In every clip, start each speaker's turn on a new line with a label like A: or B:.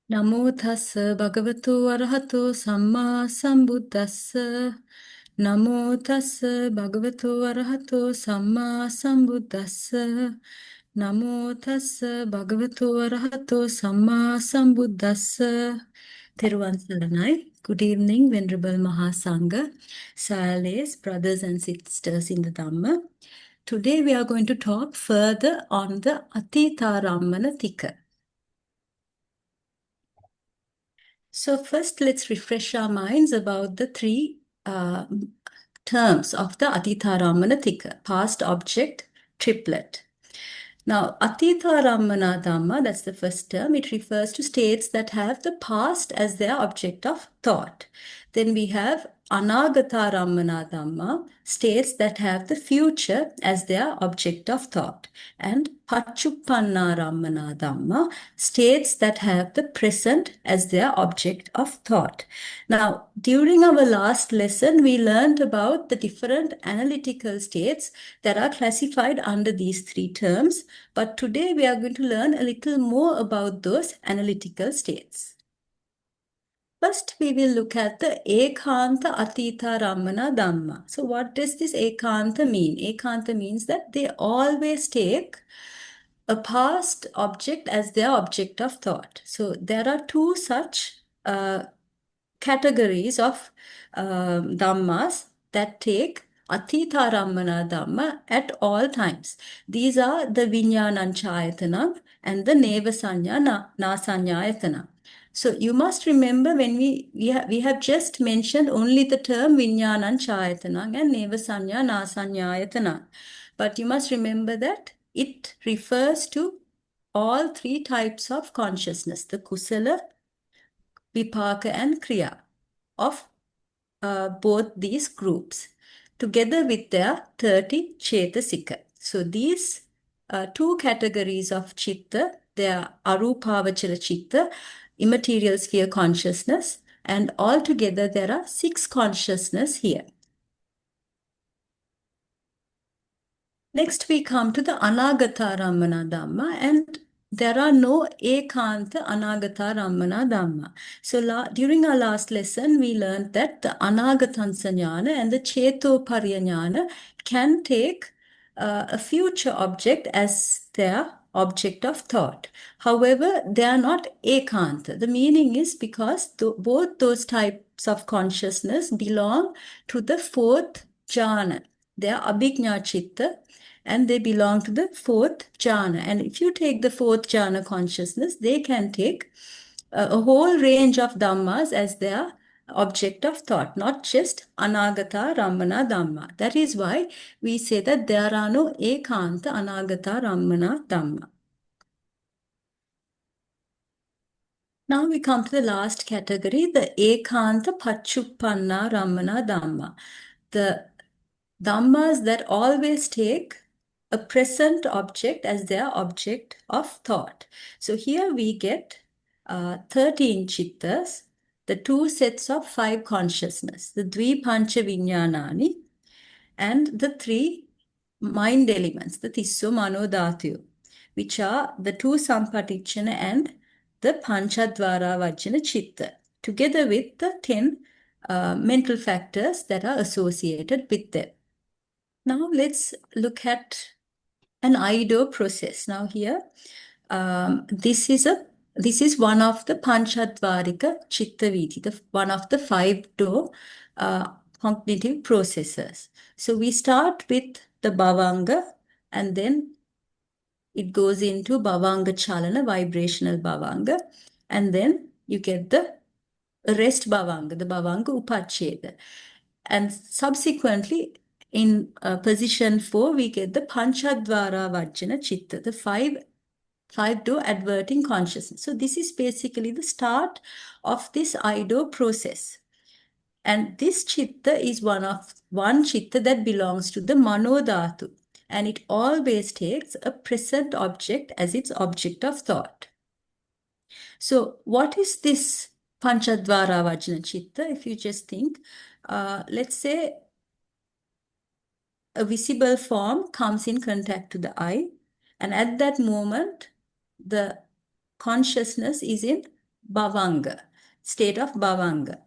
A: Namo tassa bhagavato arahato samma sambuddhassa. Namo tassa bhagavato arahato samma sambuddhassa. Namo tassa bhagavato arahato samma sambuddhassa. Theruvan Saranai. Good evening, Venerable Mahasangha, Sales, brothers and sisters in the Dhamma. Today we are going to talk further on the Atītārammaṇa Tika. So first, let's refresh our minds about the three terms of the Atītārammaṇa Tika, past, object, triplet. Now, Atītārammaṇā Dhamma, that's the first term, it refers to states that have the past as their object of thought. Then we have Anāgatārammaṇā Dhamma, states that have the future as their object of thought. And Paccuppannārammaṇā Dhamma, states that have the present as their object of thought. Now, during our last lesson, we learned about the different analytical states that are classified under these three terms. But today we are going to learn a little more about those analytical states. First, we will look at the ekanta Atītārammaṇa Dhamma. So what does this ekanta mean? Ekanta means that they always take a past object as their object of thought. So there are two such categories of dhammas that take Atītārammaṇa Dhamma at all times. These are the Viññāṇaṃ and the Neva Saññā Nāsaññāyatana. So you must remember when we have just mentioned only the term Viññāṇaṃ and Neva Saññā Nāsaññāyatana. But you must remember that it refers to all three types of consciousness, the kusala, vipaka and kriya of both these groups, together with their 30 cetasika. So these two categories of chitta, they are arupavachara chitta, immaterial sphere consciousness, and altogether there are 6 consciousness here. Next we come to the Anāgatārammaṇa Dhamma, and there are no ekanta Anāgatārammaṇa Dhamma. So during our last lesson, we learned that the Anāgataṃsaññāna and the Cetopariyañāna can take a future object as their object of thought. However, they are not ekanta. The meaning is because both those types of consciousness belong to the 4th jhana. They are abhijñā chitta, and they belong to the 4th jhana. And if you take the 4th jhana consciousness, they can take a whole range of dhammas as their object of thought, not just Anāgatārammaṇa Dhamma. That is why we say that there are no ekanta Anāgatārammaṇa Dhamma. Now we come to the last category, the ekanta Paccuppannārammaṇa Dhamma. The dhammas that always take a present object as their object of thought. So here we get 13 chittas, the 2 sets of 5 consciousness, the dvipancha viññāṇāni, and the 3 mind elements, the tisso mano dhātu, which are the 2 sampatichana and the panchadvara vajjana chitta, together with the 10 mental factors that are associated with them. Now let's look at an Aido process. Now here, this is one of the Panchadvarika Chitta Viti, one of the 5 door cognitive processes. So we start with the Bhavanga, and then it goes into Bhavanga Chalana, vibrational Bhavanga, and then you get the rest Bhavanga, the Bhavanga Upacheda. And subsequently, in position 4, we get the Panchadvara Vajjana Chitta, the 5 door adverting consciousness. So this is basically the start of this Aido process. And this chitta is one chitta that belongs to the mano dhātu, and it always takes a present object as its object of thought. So what is this Panchadvara Vajjana Chitta? If you just think, let's say a visible form comes in contact to the eye, and at that moment, the consciousness is in bhavanga, state of bhavanga.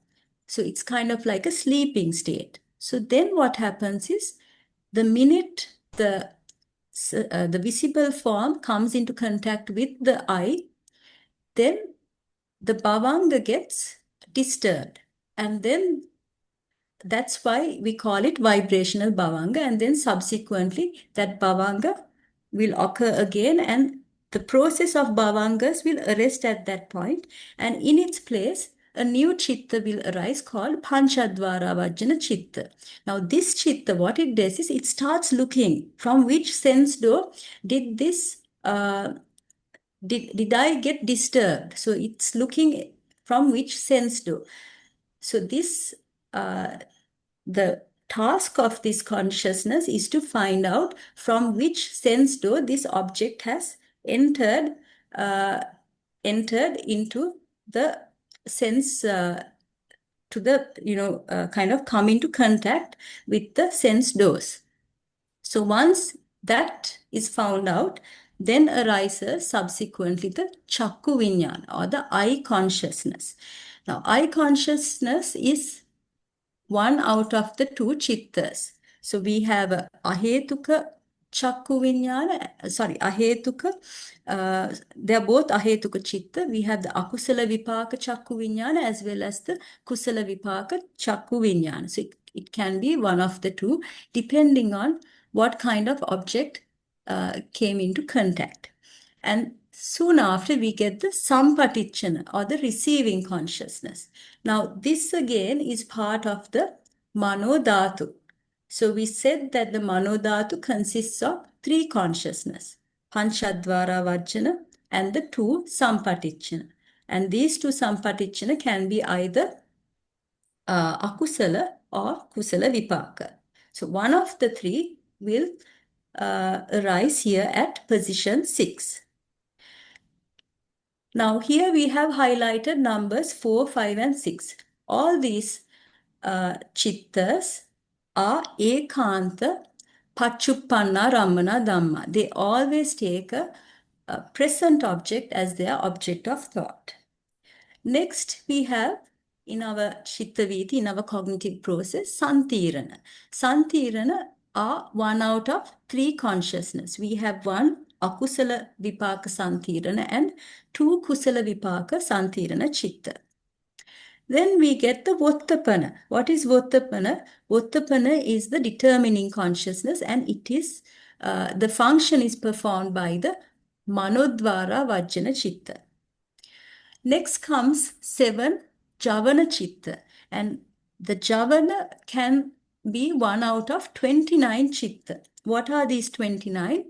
A: So it's kind of like a sleeping state. So then what happens is, the minute the visible form comes into contact with the eye, then the bhavanga gets disturbed. And then that's why we call it vibrational bhavanga. And then subsequently, that bhavanga will occur again, and the process of bhavangas will arrest at that point. And in its place, a new chitta will arise called panchadvara vajjana chitta. Now, this chitta, what it does is, it starts looking from which sense door did this did I get disturbed? So it's looking from which sense door. So this the task of this consciousness is to find out from which sense door this object has entered into the sense, to the kind of come into contact with the sense doors. So once that is found out, then arises subsequently the chakku viññāna, or the eye consciousness. Now, eye consciousness is one out of the two chittas. So we have a ahetuka chakku viññāna, ahetuka, they're both ahetuka chitta. We have the akusala vipaka chakku viññāna as well as the kusala vipaka chakku viññāna. So it can be one of the two, depending on what kind of object came into contact. And soon after, we get the sampatichana, or the receiving consciousness. Now, this again is part of the mano dhātu. So we said that the mano dhātu consists of three consciousness, panchadvara vajjana and the two sampatichana. And these two sampatichana can be either akusala or kusala vipaka. So one of the three will arise here at position 6. Now here we have highlighted numbers 4, 5 and 6. All these chittas are ekanta Paccuppannārammaṇa dhammā. They always take a present object as their object of thought. Next, we have in our chitta-viti, in our cognitive process, santirana. Santirana are one out of three consciousness. We have one akusala vipaka santirana and two kusala vipaka santirana chitta. Then we get the vottappana. What is vottappana? Vottappana is the determining consciousness, and it is the function is performed by the manodvara vajjana chitta. Next comes 7 javana chitta, and the javana can be one out of 29 chitta. What are these 29?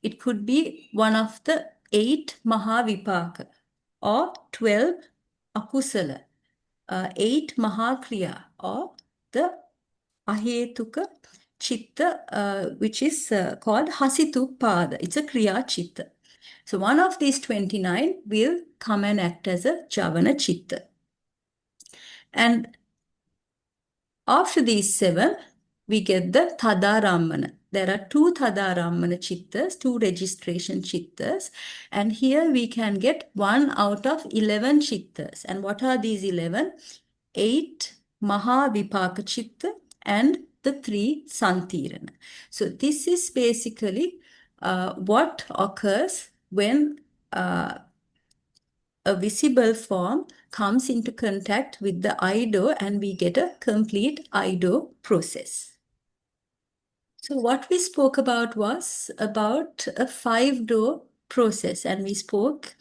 A: It could be one of the 8 mahavipaka or 12 akusala, 8 mahakriya, or the ahetuka chitta, which is called hasitupada. It's a kriya chitta. So one of these 29 will come and act as a javana chitta. And after these 7, we get the Atītārammaṇa. There are 2 Atītārammaṇa chittas, 2 registration chittas. And here we can get 1 out of 11 chittas. And what are these 11? 8 mahavipaka chitta and the 3 santirana. So this is basically what occurs when a visible form comes into contact with the eye-door, and we get a complete eye-door process. So what we spoke about was about a 5-door process, and we spoke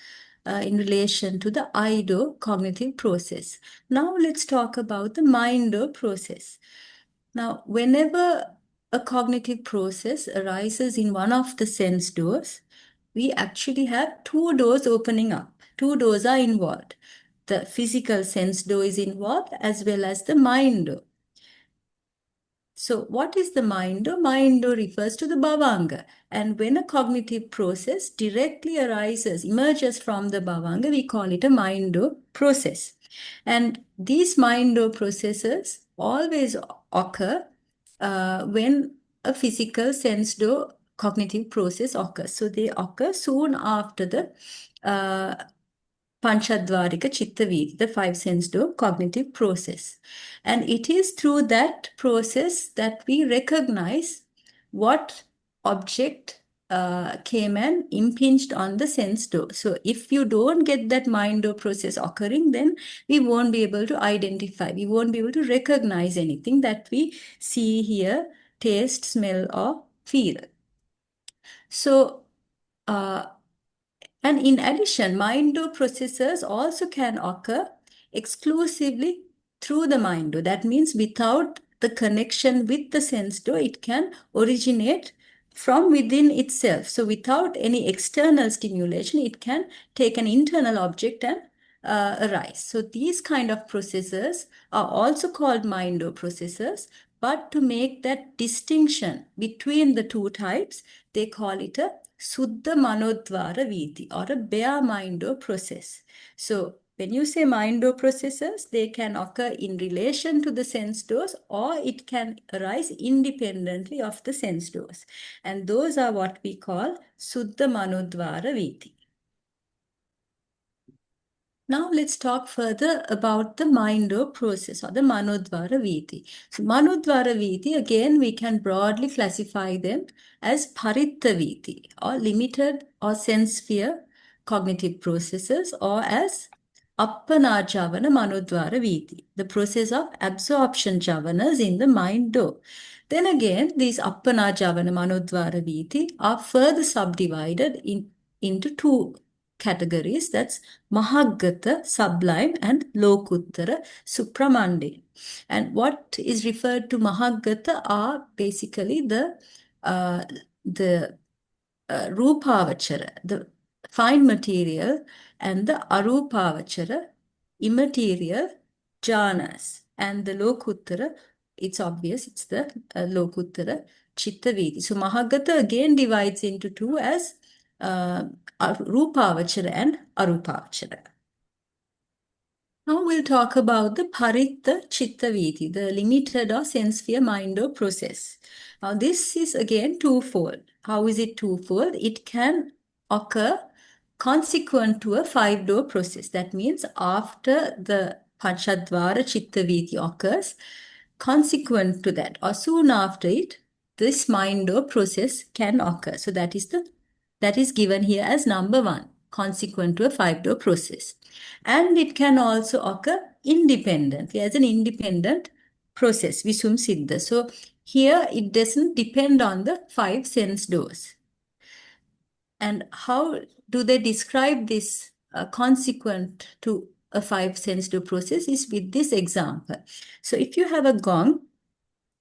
A: in relation to the eye-door cognitive process. Now let's talk about the mind-door process. Now, whenever a cognitive process arises in one of the sense doors, we actually have 2 doors opening up. 2 doors are involved. The physical sense door is involved as well as the mind door. So what is the mind door? Mind door refers to the bhavanga. And when a cognitive process directly arises, emerges from the bhavanga, we call it a mind door process. And these mind door processes always occur when a physical sense door cognitive process occurs. So they occur soon after the Panchadvarika Chitta Viti, the five sense door cognitive process. And it is through that process that we recognize what object came and impinged on the sense door. So if you don't get that mind door process occurring, then we won't be able to identify, we won't be able to recognize anything that we see, hear, taste, smell, or feel. So, and in addition, mind door processes also can occur exclusively through the mind door. That means without the connection with the sense door, it can originate from within itself. So without any external stimulation, it can take an internal object and arise. So these kind of processes are also called mind door processes. But to make that distinction between the two types, they call it a Suddha Manodvara Viti, or a bare mind door process. So when you say mind door processes, they can occur in relation to the sense doors, or it can arise independently of the sense doors. And those are what we call Suddha Manodvara Viti. Now let's talk further about the mind door process, or the Manodvara Viti. So Manodvara Viti, again, we can broadly classify them as Paritta Viti, or limited or sense sphere cognitive processes, or as Appana Javana Manodvara Viti, the process of absorption javanas in the mind door. Then again, these Appana Javana Manodvara Viti are further subdivided into two categories, that's Mahāgata, sublime, and Lokuttara, supramundane. And what is referred to Mahāgata are basically the Rupavachara, the fine material, and the Arupavachara, immaterial jhanas. And the Lokuttara, it's obvious, it's the Lokuttara Chitta Viti. So Mahāgata again divides into two as Rupavachara and Arupavachara. Now we'll talk about the Paritta Chitta Viti, the limited or sense sphere mind door process. Now this is again twofold. How is it twofold? It can occur consequent to a five-door process. That means after the Panchadvara Chitta Viti occurs, consequent to that or soon after it, this mind door process can occur. So that is given here as number one, consequent to a five-door process. And it can also occur independently, as an independent process, Visum Siddha. So here it doesn't depend on the five sense doors. And how do they describe this consequent to a five sense door process is with this example. So if you have a gong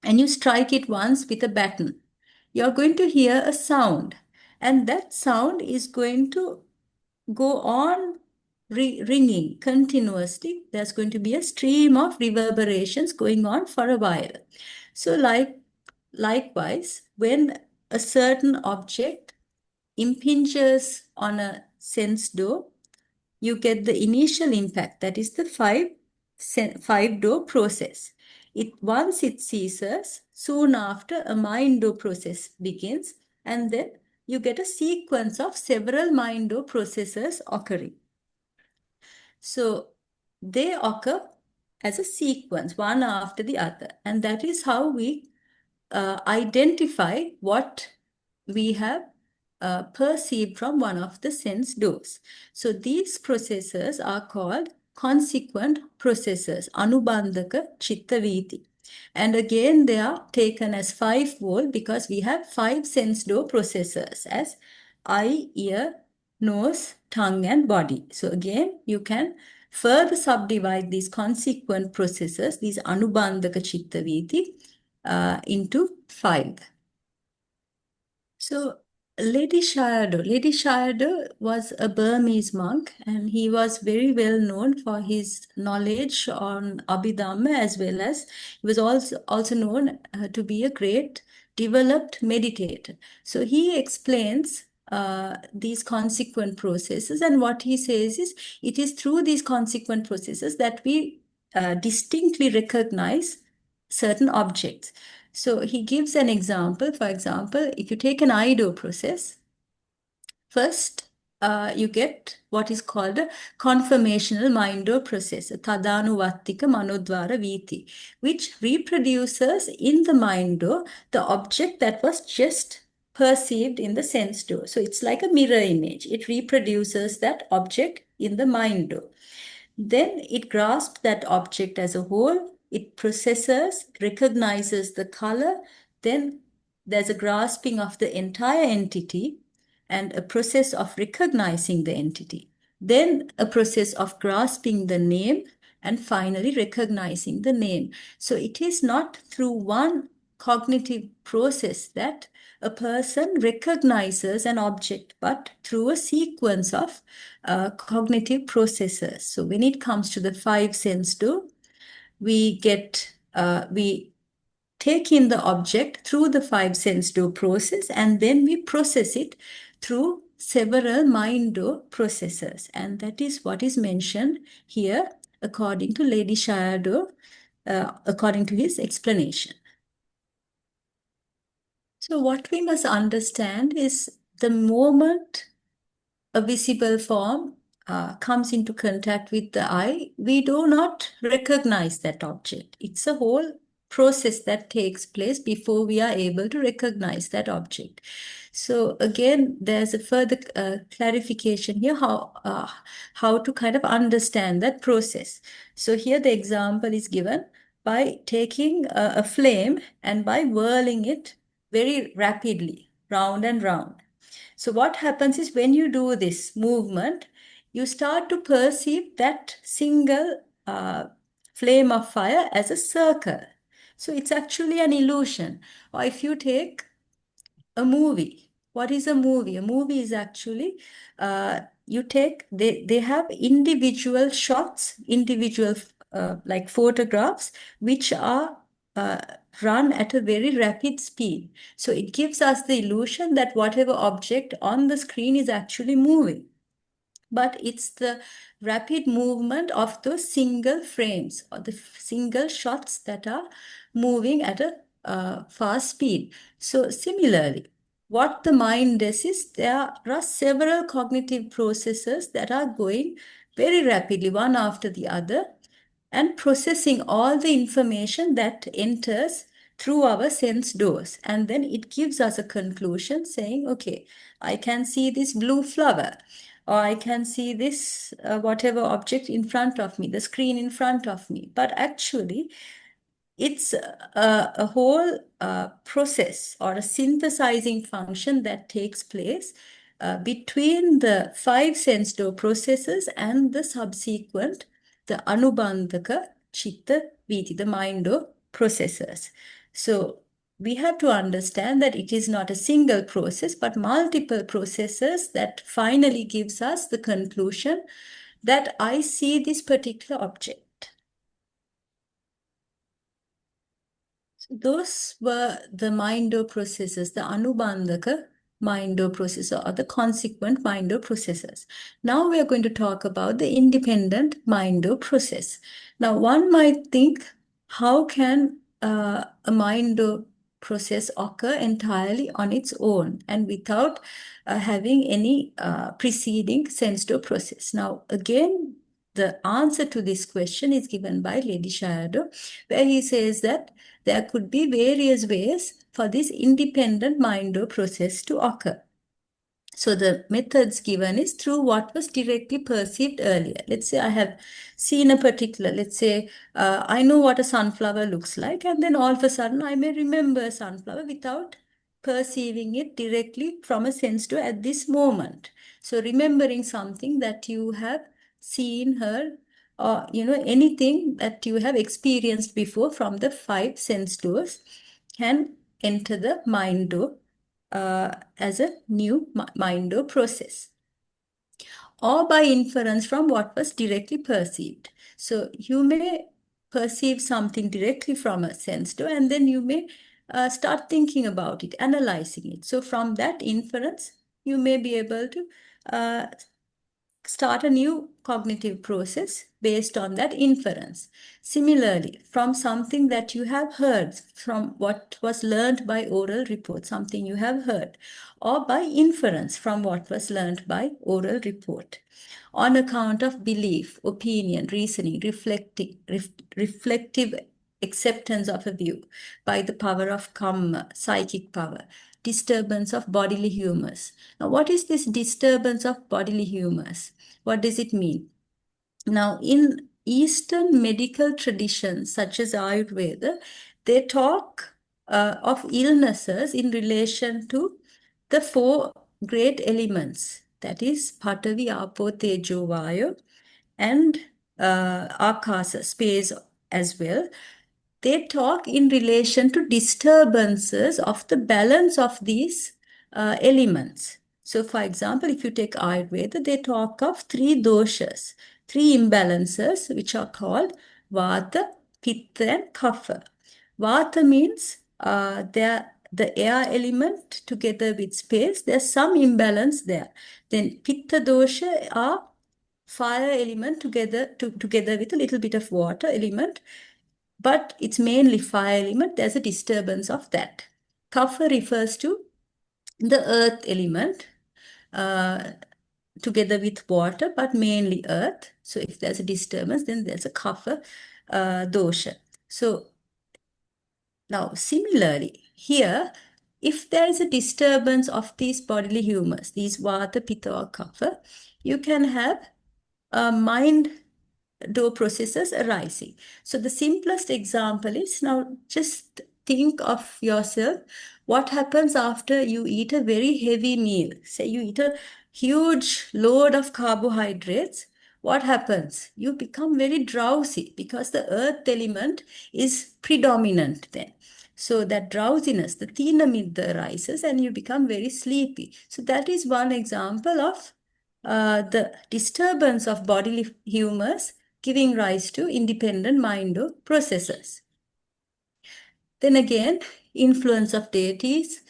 A: and you strike it once with a baton, you're going to hear a sound. And that sound is going to go on ringing continuously. There's going to be a stream of reverberations going on for a while. So likewise, when a certain object impinges on a sense door, you get the initial impact, that is the five-door process. Once it ceases, soon after a mind door process begins, and then you get a sequence of several mind door processes occurring. So they occur as a sequence, one after the other, and that is how we identify what we have perceived from one of the sense doors. So these processes are called consequent processes, Anubandhaka Chitta Viti. And again, they are taken as fivefold because we have five sense door processes as eye, ear, nose, tongue, and body. So again, you can further subdivide these consequent processes, these Anubandhaka Chitta Viti, into five. So Ledi Sayadaw was a Burmese monk, and he was very well known for his knowledge on Abhidhamma, as well as he was also known to be a great developed meditator. So he explains these consequent processes, and what he says is it is through these consequent processes that we distinctly recognize certain objects. So he gives an example. For example, if you take an eye door process, first you get what is called a conformational mind or process, tadanuvattika manodvara viti, which reproduces in the mind door the object that was just perceived in the sense door. So it's like a mirror image. It reproduces that object in the mind door. Then it grasps that object as a whole. It processes, recognizes the color. Then there's a grasping of the entire entity and a process of recognizing the entity. Then a process of grasping the name and finally recognizing the name. So it is not through one cognitive process that a person recognizes an object, but through a sequence of cognitive processes. So when it comes to the five sense door, we take in the object through the five sense door process, and then we process it through several mind door processes. And that is what is mentioned here according to Ledi Sayadaw, according to his explanation. So what we must understand is the moment a visible form comes into contact with the eye, we do not recognize that object. It's a whole process that takes place before we are able to recognize that object. So again, there's a further clarification here how to kind of understand that process. So here the example is given by taking a flame and by whirling it very rapidly, round and round. So what happens is when you do this movement, you start to perceive that single flame of fire as a circle. So it's actually an illusion. Or if you take a movie, what is a movie? A movie is actually, they have individual shots, individual like photographs, which are run at a very rapid speed. So it gives us the illusion that whatever object on the screen is actually moving. But it's the rapid movement of those single frames or the single shots that are moving at a fast speed. So similarly, what the mind does is there are several cognitive processes that are going very rapidly, one after the other, and processing all the information that enters through our sense doors. And then it gives us a conclusion saying, okay, I can see this blue flower, or I can see this whatever object in front of me, the screen in front of me. But actually, it's a whole process or a synthesizing function that takes place between the five sense door processes and the subsequent, the anubandhaka chitta viti, the mind door processes. So we have to understand that it is not a single process, but multiple processes that finally gives us the conclusion that I see this particular object. Those were the mind door processes, the anubandhaka mind door processor or the consequent mind door processes. Now we are going to talk about the independent mind door process. Now one might think, how can a mind door process occur entirely on its own and without having any preceding sense door process? Now again, the answer to this question is given by Ledi Sayadaw, where he says that there could be various ways for this independent mind door process to occur. So the methods given is through what was directly perceived earlier. Let's say I have seen a particular, let's say I know what a sunflower looks like, and then all of a sudden I may remember a sunflower without perceiving it directly from a sense door at this moment. So remembering something that you have seen, heard, or anything that you have experienced before from the five sense doors can enter the mind door as a new mind door process, or by inference from what was directly perceived. So you may perceive something directly from a sense door, and then you may start thinking about it, analyzing it. So from that inference, you may be able to start a new cognitive process based on that inference. Similarly, from something that you have heard, from what was learned by oral report, something you have heard, or by inference from what was learned by oral report, on account of belief, opinion, reasoning, reflective acceptance of a view, by the power of kamma, psychic power, disturbance of bodily humors. Now, what is this disturbance of bodily humors? What does it mean? Now, in Eastern medical traditions, such as Ayurveda, they talk of illnesses in relation to the four great elements, that is, Patavi, Apo, Tejo, Vayu, and Akasa, space as well. They talk in relation to disturbances of the balance of these elements. So, for example, if you take Ayurveda, they talk of three doshas, three imbalances, which are called Vata, Pitta, and Kapha. Vata means the air element together with space. There's some imbalance there. Then Pitta dosha are fire element together with a little bit of water element, but it's mainly fire element. There's a disturbance of that. Kapha refers to the earth element together with water, but mainly earth. So if there's a disturbance, then there's a kapha dosha. So now similarly here, if there is a disturbance of these bodily humors, these vata, pitta, or kapha, you can have mind door processes arising. So the simplest example is, now just think of yourself, what happens after you eat a very heavy meal? Say you eat a huge load of carbohydrates. What happens? You become very drowsy because the earth element is predominant then. So that drowsiness, the tina middha arises and you become very sleepy. So that is one example of the disturbance of bodily humors giving rise to independent mind or processes. Then again, influence of deities,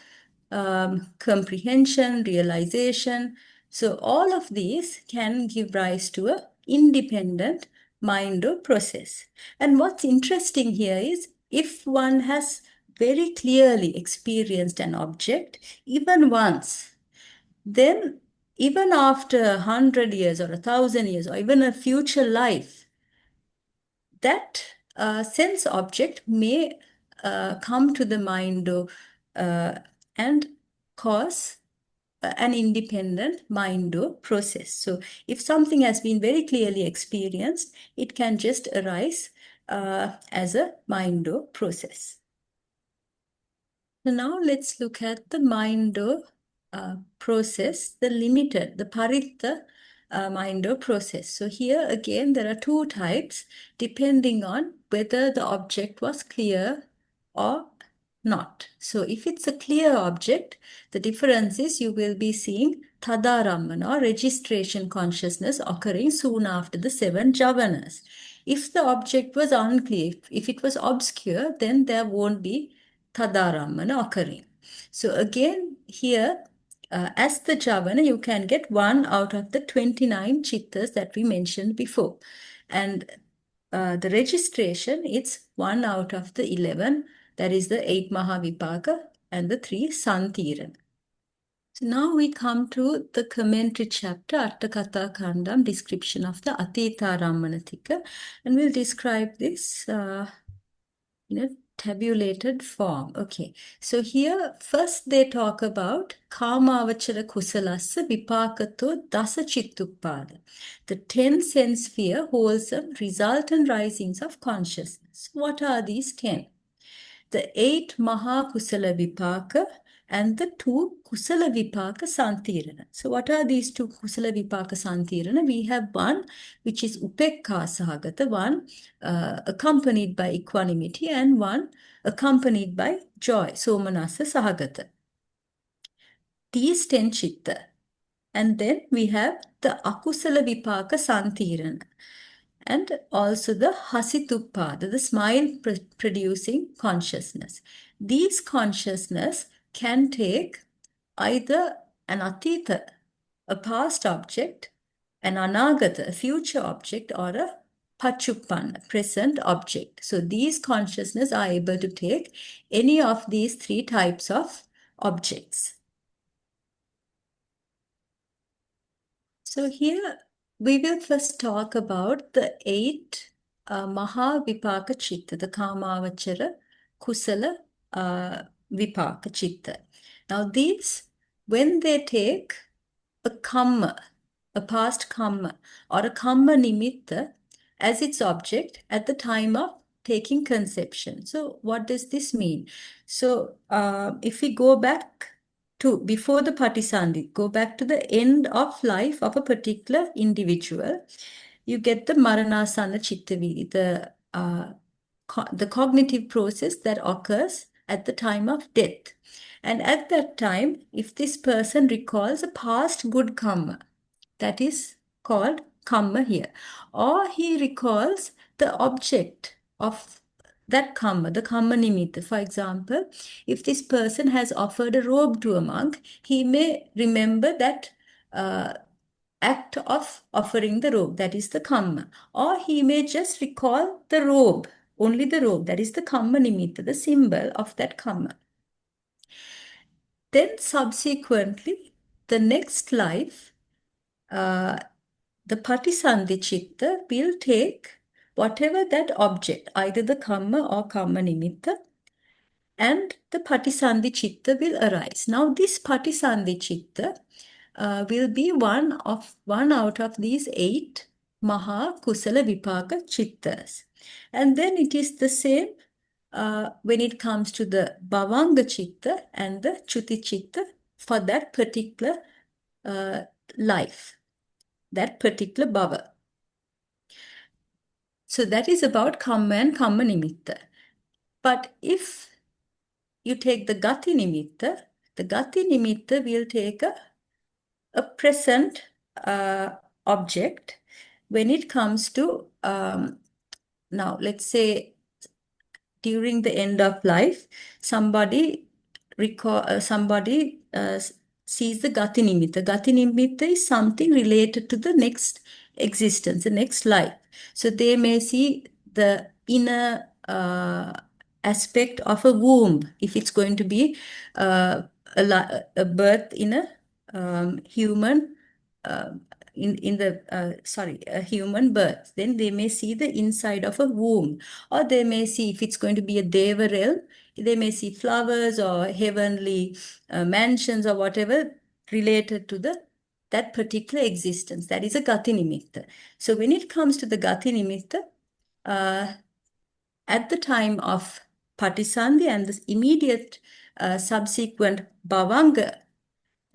A: comprehension, realization. So all of these can give rise to an independent mind or process. And what's interesting here is, if one has very clearly experienced an object, even once, then even after 100 years or 1,000 years or even a future life, that sense object may come to the mind and cause an independent mind process. So if something has been very clearly experienced, it can just arise as a mind process. So now let's look at the mind process, the limited, the paritta mind process. So here again, there are two types depending on whether the object was clear or not. So if it's a clear object, the difference is you will be seeing Atītārammaṇa or registration consciousness occurring soon after the 7 jhavanas. If the object was unclear, if it was obscure, then there won't be Atītārammaṇa occurring. So again, here, as the jhavana, you can get 1 out of the 29 chittas that we mentioned before. And the registration, it's 1 out of the 11, that is the 8 Mahavipaka and the 3 Santirana. So now we come to the commentary chapter, Atthakatha Khandam, description of the Atītārammaṇa Tika, and we'll describe this in a tabulated form. Okay, so here first they talk about Kāmāvachara Kusalassa Vipākato Dasa Chittuppada, the 10 sense sphere wholesome resultant risings of consciousness. What are these 10? The 8 Maha Kusala Vipaka and the 2 Kusala Vipaka Santirana. So what are these 2 Kusala Vipaka Santirana? We have one which is Upekka Sahagata, one accompanied by equanimity, and one accompanied by joy, Somanasa Sahagata. These 10 chitta. And then we have the Akusala Vipaka Santirana, and also the Hasituppada, the smile-producing consciousness. These consciousness can take either an Atīta, a past object, an Anāgata, a future object, or a Paccuppanna, present object. So these consciousness are able to take any of these three types of objects. So here we will first talk about the 8 Mahavipaka Chitta, the Kamavachara, Kusala, Vipaka Chitta. Now these, when they take a kamma, a past kamma, or a kamma nimitta as its object at the time of taking conception. So what does this mean? So if we go back to before the patisandhi, go back to the end of life of a particular individual, you get the maranasana chittavidhi, the cognitive process that occurs at the time of death. And at that time, if this person recalls a past good karma, that is called karma here, or he recalls the object of that karma, the karma nimitta. For example, if this person has offered a robe to a monk, he may remember that act of offering the robe, that is the karma. Or he may just recall the robe, only the robe, that is the karma nimitta, the symbol of that karma. Then subsequently, the next life, the patisandhi chitta will take whatever that object, either the karma or karma nimitta, and the patisandhi chitta will arise. Now this patisandhi chitta will be one out of these 8 Maha Kusala Vipaka Chittas. And then it is the same when it comes to the Bhavanga Chitta and the Chuti Chitta for that particular life, that particular bhava. So that is about karma and karma nimitta. But if you take the gati nimitta will take a present object when it comes to, now let's say during the end of life, somebody sees the gati nimitta. Gati nimitta is something related to the next existence, the next life. So they may see the inner aspect of a womb, if it's going to be a birth in a human a human birth, then they may see the inside of a womb, or they may see, if it's going to be a deva realm, they may see flowers or heavenly mansions or whatever related to that particular existence. That is a gati nimitta. So when it comes to the gati nimitta, at the time of patisandhi and the immediate subsequent bhavanga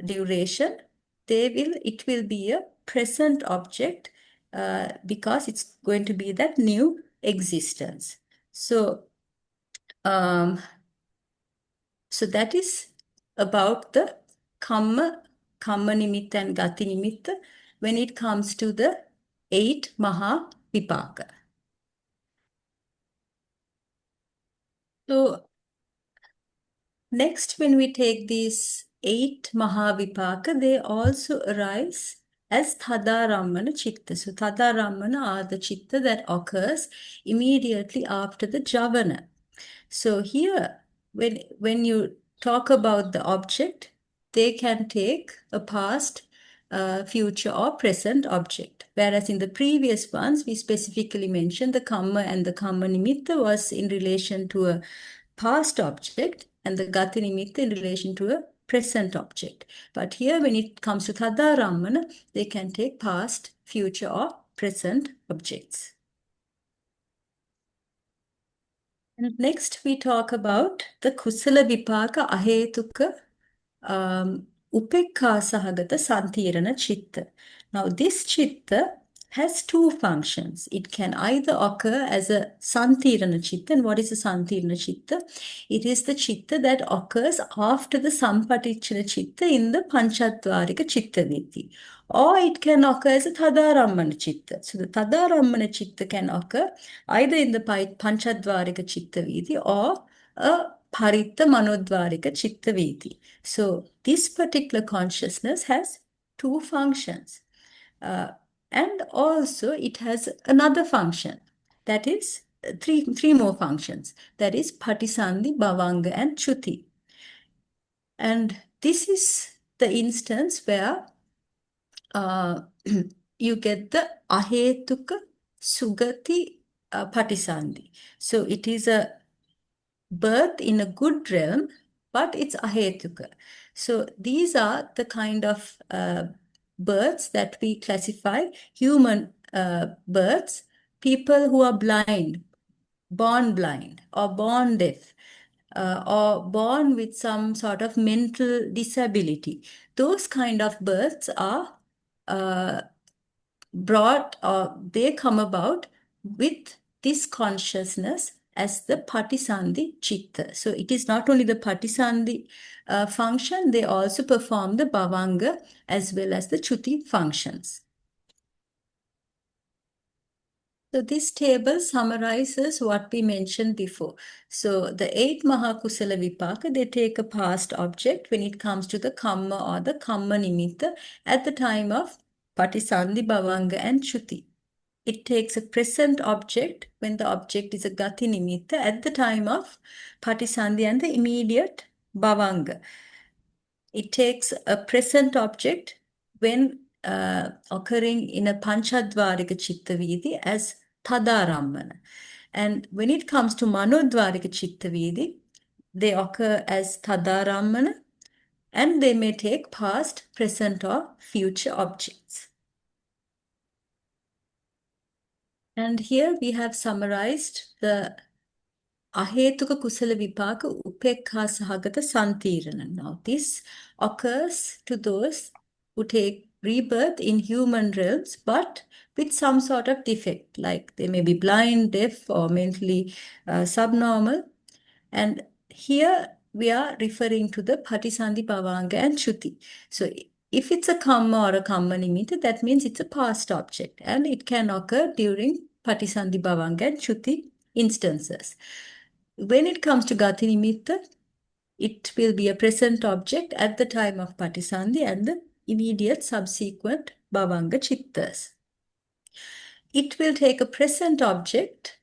A: duration, it will be a present object because it's going to be that new existence. So, so that is about the karma nimitta and gati nimitta when it comes to the 8 Maha Vipaka. So next, when we take these 8 Mahavipaka, they also arise as Atītārammaṇa Chitta. So Atītārammaṇa are the Chitta that occurs immediately after the Javana. So here, when you talk about the object, they can take a past, future or present object. Whereas in the previous ones, we specifically mentioned the karma and the karma nimitta was in relation to a past object and the gati nimitta in relation to a present object. But here when it comes to Atītārammaṇa, they can take past, future or present objects. And next we talk about the Kusala Vipaka Ahetuka Upekkhā Sahagata Santirana Chitta. Now this Chitta has 2 functions. It can either occur as a Santirana Chitta. And what is a Santirana Chitta? It is the Chitta that occurs after the Sampatichana Chitta in the Panchadvarika Chitta Viti. Or it can occur as a Atītārammaṇa Chitta. So the Atītārammaṇa Chitta can occur either in the Panchadvarika Chitta Viti or a Paritta Manodvarika Chitta Viti. So this particular consciousness has 2 functions. And also it has another function, that is three more functions, that is patisandhi, bhavanga, and chuti. And this is the instance where you get the ahetuka sugati patisandhi. So it is a birth in a good realm, but it's ahetuka. So these are the kind of births that we classify: human births, people who are blind, born blind, or born deaf, or born with some sort of mental disability. Those kind of births are brought, or they come about with this consciousness as the patisandhi chitta. So it is not only the patisandhi function, they also perform the bhavanga as well as the chuti functions. So this table summarizes what we mentioned before. So the 8 Mahakusala Vipaka, they take a past object when it comes to the kamma or the kamma nimitta at the time of patisandhi, bhavanga, and chuti. It takes a present object when the object is a gati nimitta at the time of patisandhi and the immediate bhavanga. It takes a present object when occurring in a panchadvarika chitta vidhi as Atītārammaṇa. And when it comes to manodvarika chitta vidhi, they occur as Atītārammaṇa, and they may take past, present, or future objects. And here we have summarized the ahetuka kusala vipaka upekha sahagata santirana. Now this occurs to those who take rebirth in human realms, but with some sort of defect, like they may be blind, deaf, or mentally subnormal. And here we are referring to the patisandhi, bhavanga, and chuti. So if it's a kamma or a kamma nimitta, that means it's a past object, and it can occur during patisandhi, bhavanga, and chuti instances. When it comes to gati nimitta, it will be a present object at the time of patisandhi and the immediate subsequent bhavanga chittas. It will take a present object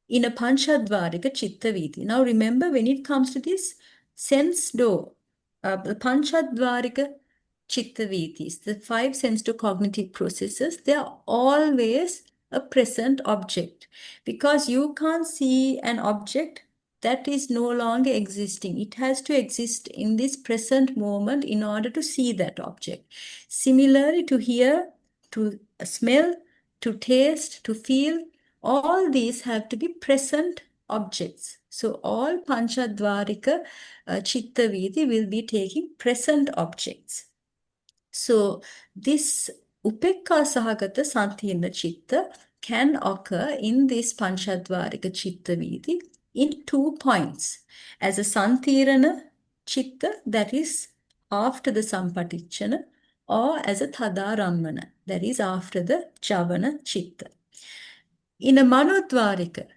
A: in a panchadvarika chitta vidhi. Now remember, when it comes to this sense door, the panchadvarika chitta vidhis, the 5 sense door cognitive processes, they are always a present object, because you can't see an object that is no longer existing. It has to exist in this present moment in order to see that object. Similarly, to hear, to smell, to taste, to feel, all these have to be present objects. So all panchadvarika chitta vidhi will be taking present objects. So this upekha sahagata santirana chitta can occur in this panchadvarika chitta vidhi in 2 points: as a santirana chitta, that is after the sampatichana, or as a Atītārammaṇa, that is after the javana chitta. In a manodvarika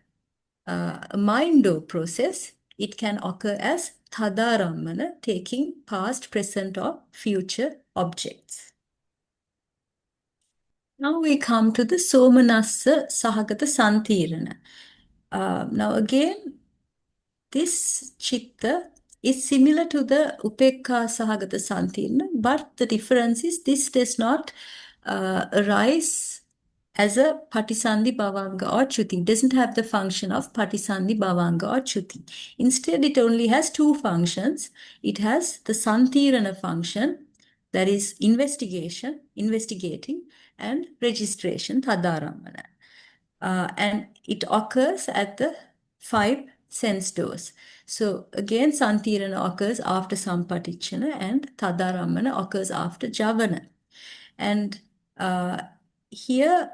A: mind-door process, it can occur as Atītārammaṇa, taking past, present, or future objects. Now we come to the somanassa sahagata santirana. Now again, this chitta is similar to the upekha sahagata santirana, but the difference is this does not arise as a patisandhi, bhavanga, or chuti. It doesn't have the function of patisandhi, bhavanga, or chuti. Instead, it only has 2 functions. It has the santirana function, that is investigation, investigating, and registration, Atītārammaṇa. And it occurs at the 5 sense doors. So again, santirana occurs after sampatichana, and Atītārammaṇa occurs after javana. And here,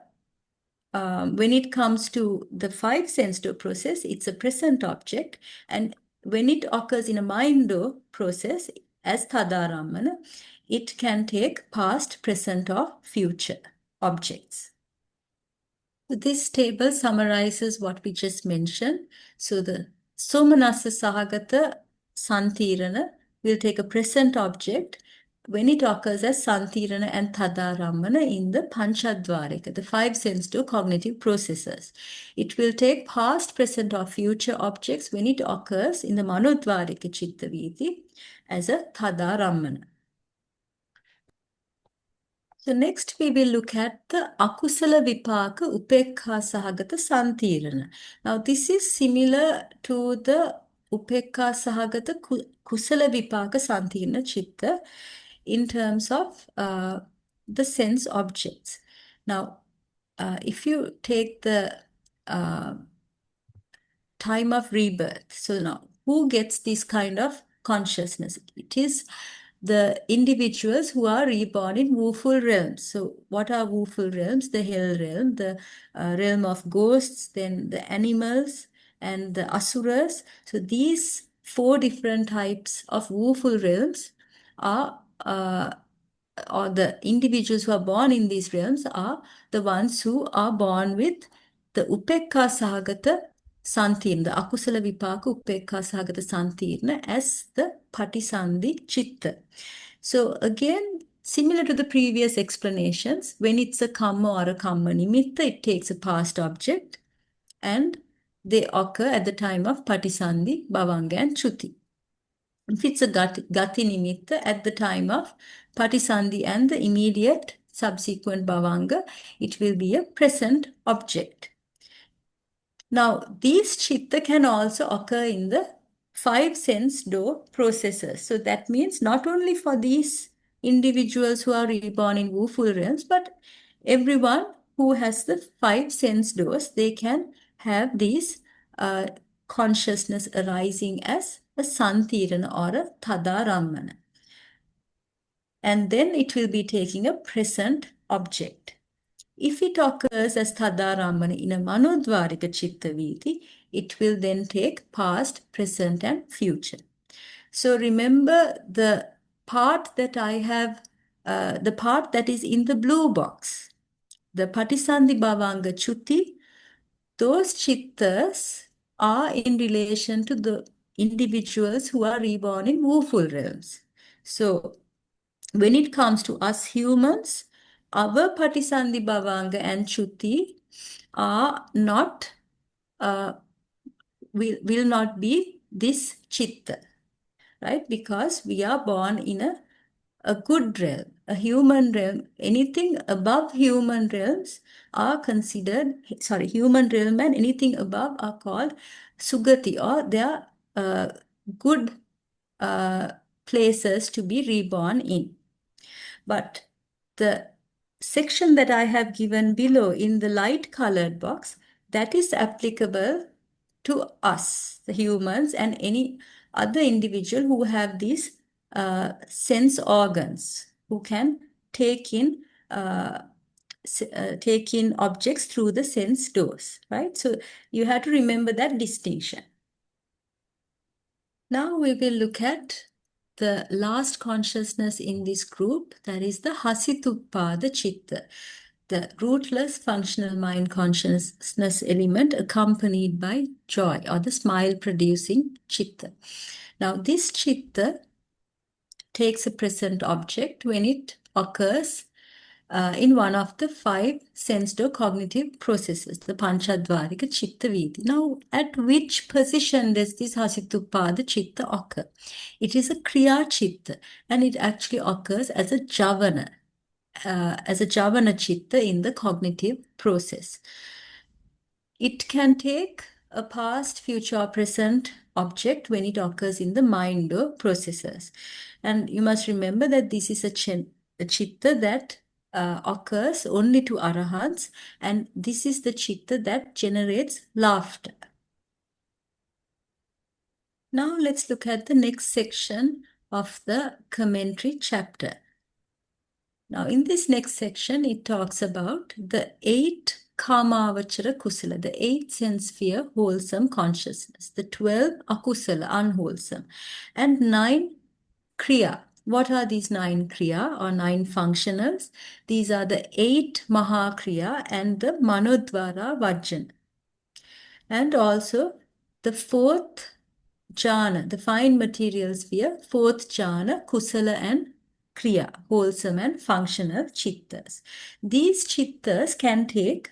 A: when it comes to the 5 sense door process, it's a present object. And when it occurs in a mind door process as Atītārammaṇa, it can take past, present, or future objects. This table summarizes what we just mentioned. So the somanassa sahagata santirana will take a present object when it occurs as Santirana and Atītārammaṇa in the Panchadvarika, the five sense door cognitive processes. It will take past, present, or future objects when it occurs in the Manodvarika Chitta Viti as a Atītārammaṇa. So next we will look at the Akusala Vipaka Upekha Sahagata Santirana. Now this is similar to the Upekha Sahagata Kusala Vipaka Santirana Chitta in terms of the sense objects. Now, if you take the time of rebirth, so now who gets this kind of consciousness? It is the individuals who are reborn in woeful realms. So what are woeful realms? The hell realm, the realm of ghosts, then the animals and the asuras. So these four different types of woeful realms are or the individuals who are born in these realms are the ones who are born with the upekka sahagata santirna, the akusala vipaka upekka sahagata santirna as the patisandhi chitta. So again, similar to the previous explanations, when it's a kamma or a kamma nimitta, it takes a past object and they occur at the time of patisandhi, bhavanga and chuti. If it's a gati nimitta, at the time of patisandhi and the immediate subsequent bhavanga, it will be a present object. Now, these chitta can also occur in the five sense door processes. So that means not only for these individuals who are reborn in woeful realms, but everyone who has the five sense doors, they can have these consciousness arising as a santirana or a Atītārammaṇa. And then it will be taking a present object. If it occurs as Atītārammaṇa in a manodvarika chitta viti, it will then take past, present, and future. So remember the part that I have, the part that is in the blue box, the patisandhi bhavanga chuti, those chittas are in relation to the individuals who are reborn in woeful realms. So when it comes to us humans, our patisandhi bhavanga and chuti are not, will not be this chitta, right? Because we are born in a good realm, a human realm. Anything above human realms are considered, human realm and anything above are called sugati, or they are good places to be reborn in. But the section that I have given below in the light colored box, that is applicable to us, the humans, and any other individual who have these sense organs, who can take in objects through the sense doors, right? So you have to remember that distinction. Now we will look at the last consciousness in this group, that is the hasituppada chitta, the rootless functional mind consciousness element accompanied by joy, or the smile-producing chitta. Now this chitta takes a present object when it occurs in one of the five sense-door cognitive processes, the Panchadvarika Chitta Viti. Now, at which position does this Hasituppada Chitta occur? It is a Kriya Chitta, and it actually occurs as a Javana Chitta in the cognitive process. It can take a past, future, or present object when it occurs in the mind-door processes. And you must remember that this is a chitta that occurs only to arahants, and this is the chitta that generates laughter. Now let's look at the next section of the commentary chapter. Now in this next section, it talks about the 8 Kamavachara Kusala, the 8 sense sphere wholesome consciousness, the 12 Akusala, unwholesome, and 9 Kriya. What are these 9 Kriya or 9 functionals? These are the 8 Mahakriya and the Manodvara Vajjana. And also the 4th Jhana, the fine material sphere, 4th Jhana, Kusala and kriya, wholesome and functional chittas. These chittas can take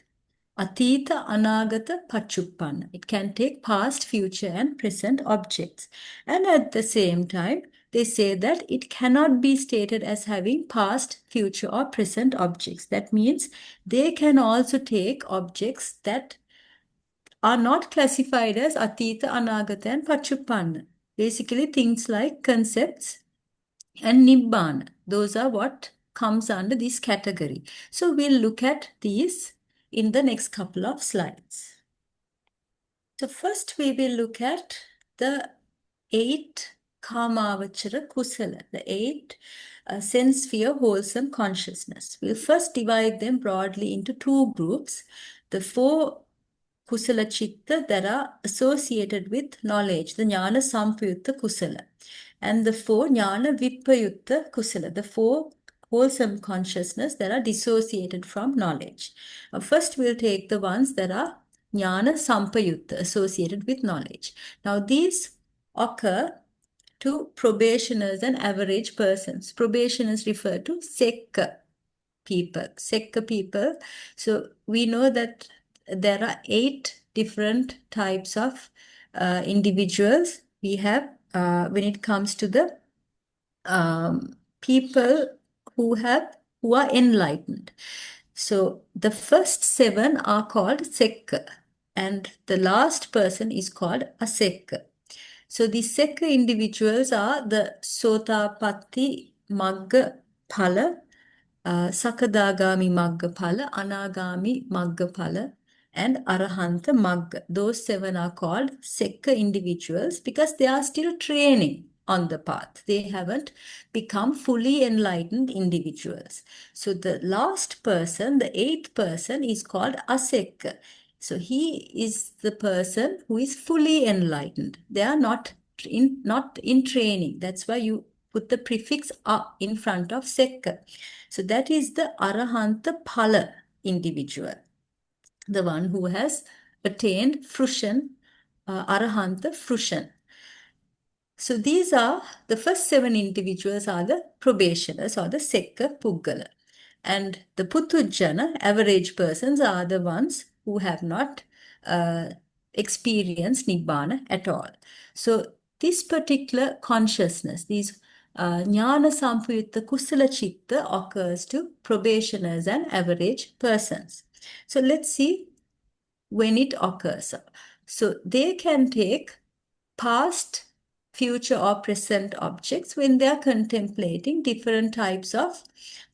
A: Atīta, Anāgata, Paccuppanna. It can take past, future, and present objects. And at the same time, they say that it cannot be stated as having past, future, or present objects. That means they can also take objects that are not classified as Atīta, Anāgata, and Paccuppanna. Basically, things like concepts and Nibbana. Those are what comes under this category. So we'll look at these in the next couple of slides. So first we will look at the 8 Kamavachara Kusala, the 8 sense sphere wholesome consciousness. We'll first divide them broadly into 2 groups. The 4 Kusala Chitta that are associated with knowledge, the Jnana Sampayutta Kusala, and the 4 Jnana Vipayutta Kusala, the 4 wholesome consciousness that are dissociated from knowledge. First, we'll take the ones that are Jnana Sampayutta, associated with knowledge. Now, these occur to probationers and average persons. Probationers refer to sacca people. Sacca people. So, we know that there are 8 different types of individuals. We have, when it comes to the people who are enlightened. So the first 7 are called sacca, and the last person is called asacca. So the sacca individuals are the Sotapatti Magga Phala, Sakadagami Magga Phala, Anagami Magga Phala, and Arahanta Magga. Those 7 are called sacca individuals because they are still training on the path. They haven't become fully enlightened individuals. So the last person, the 8th person, is called asacca. So he is the person who is fully enlightened. They are not in training. That's why you put the prefix a in front of sacca. So that is the Arahanta Phala individual, the one who has attained fruition, Arahanta fruition. So these are, the first 7 individuals are the probationers or the Sacca Puggala. And the Puthujjana, average persons, are the ones who have not experienced Nibbana at all. So this particular consciousness, these Jnana Sampayutta Kusala Chitta occurs to probationers and average persons. So let's see when it occurs. So they can take past, future or present objects when they are contemplating different types of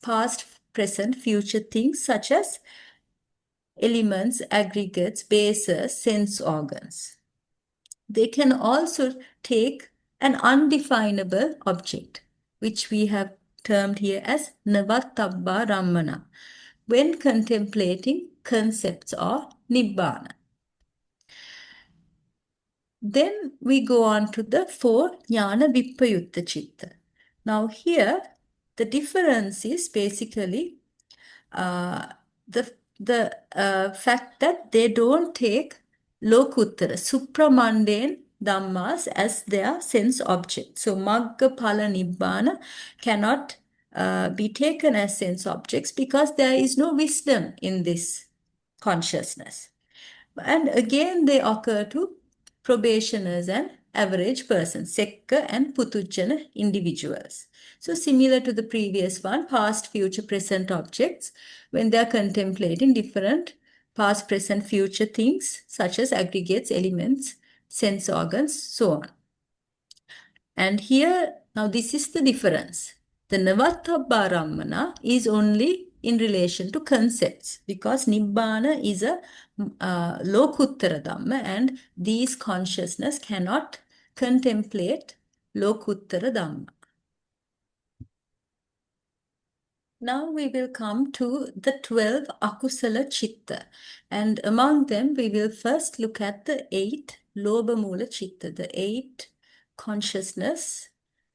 A: past, present, future things such as elements, aggregates, bases, sense organs. They can also take an undefinable object, which we have termed here as Navattabbarammana, when contemplating concepts or Nibbana. Then we go on to the 4 Jnana Vipayutta Chitta. Now here, the difference is basically the fact that they don't take lokuttara, supramundane dhammas as their sense object. So Magga Phala Nibbana cannot be taken as sense objects because there is no wisdom in this consciousness. And again, they occur to probationers and average persons, Sacca and Puthujjana individuals. So similar to the previous one, past, future, present objects, when they are contemplating different past, present, future things such as aggregates, elements, sense organs, so on. And here, now this is the difference. The Navattabbarammana is only in relation to concepts because Nibbana is a lokuttara dhamma and these consciousness cannot contemplate lokuttara dhamma. Now we will come to the 12 akusala chitta, and among them we will first look at the 8 lobha mula chitta, the 8 consciousness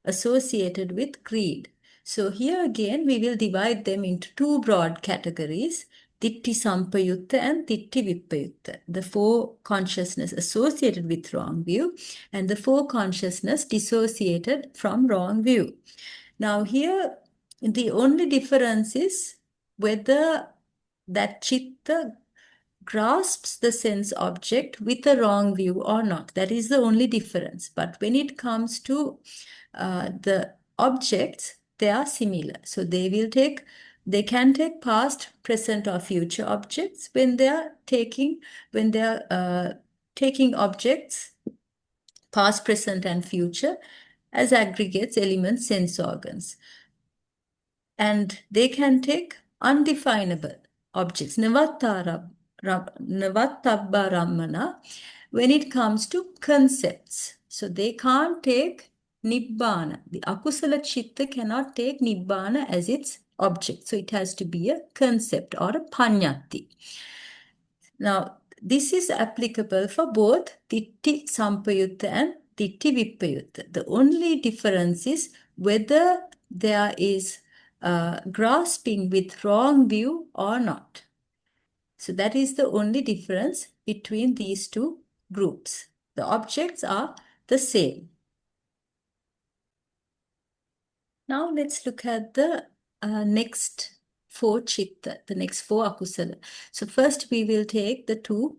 A: associated with greed. So here again we will divide them into 2 broad categories, Ditti Sampayutta and Ditti Vipayutta, the 4 consciousness associated with wrong view and the 4 consciousness dissociated from wrong view. Now here The only difference is whether that chitta grasps the sense object with a wrong view or not. That is the only difference. But when it comes to the objects, they are similar. So they can take past, present, or future objects when they are taking objects, past, present, and future, as aggregates, elements, sense organs. And they can take undefinable objects, Navattabbarammana, when it comes to concepts. So they can't take Nibbana. The akusala chitta cannot take Nibbana as its object. So it has to be a concept or a panyati. Now, this is applicable for both Ditti Sampayutta and Ditti Vippayutta. The only difference is whether there is grasping with wrong view or not. So that is the only difference between these two groups. The objects are the same. Now let's look at the next 4 chitta, the next 4 akusala. So first we will take the 2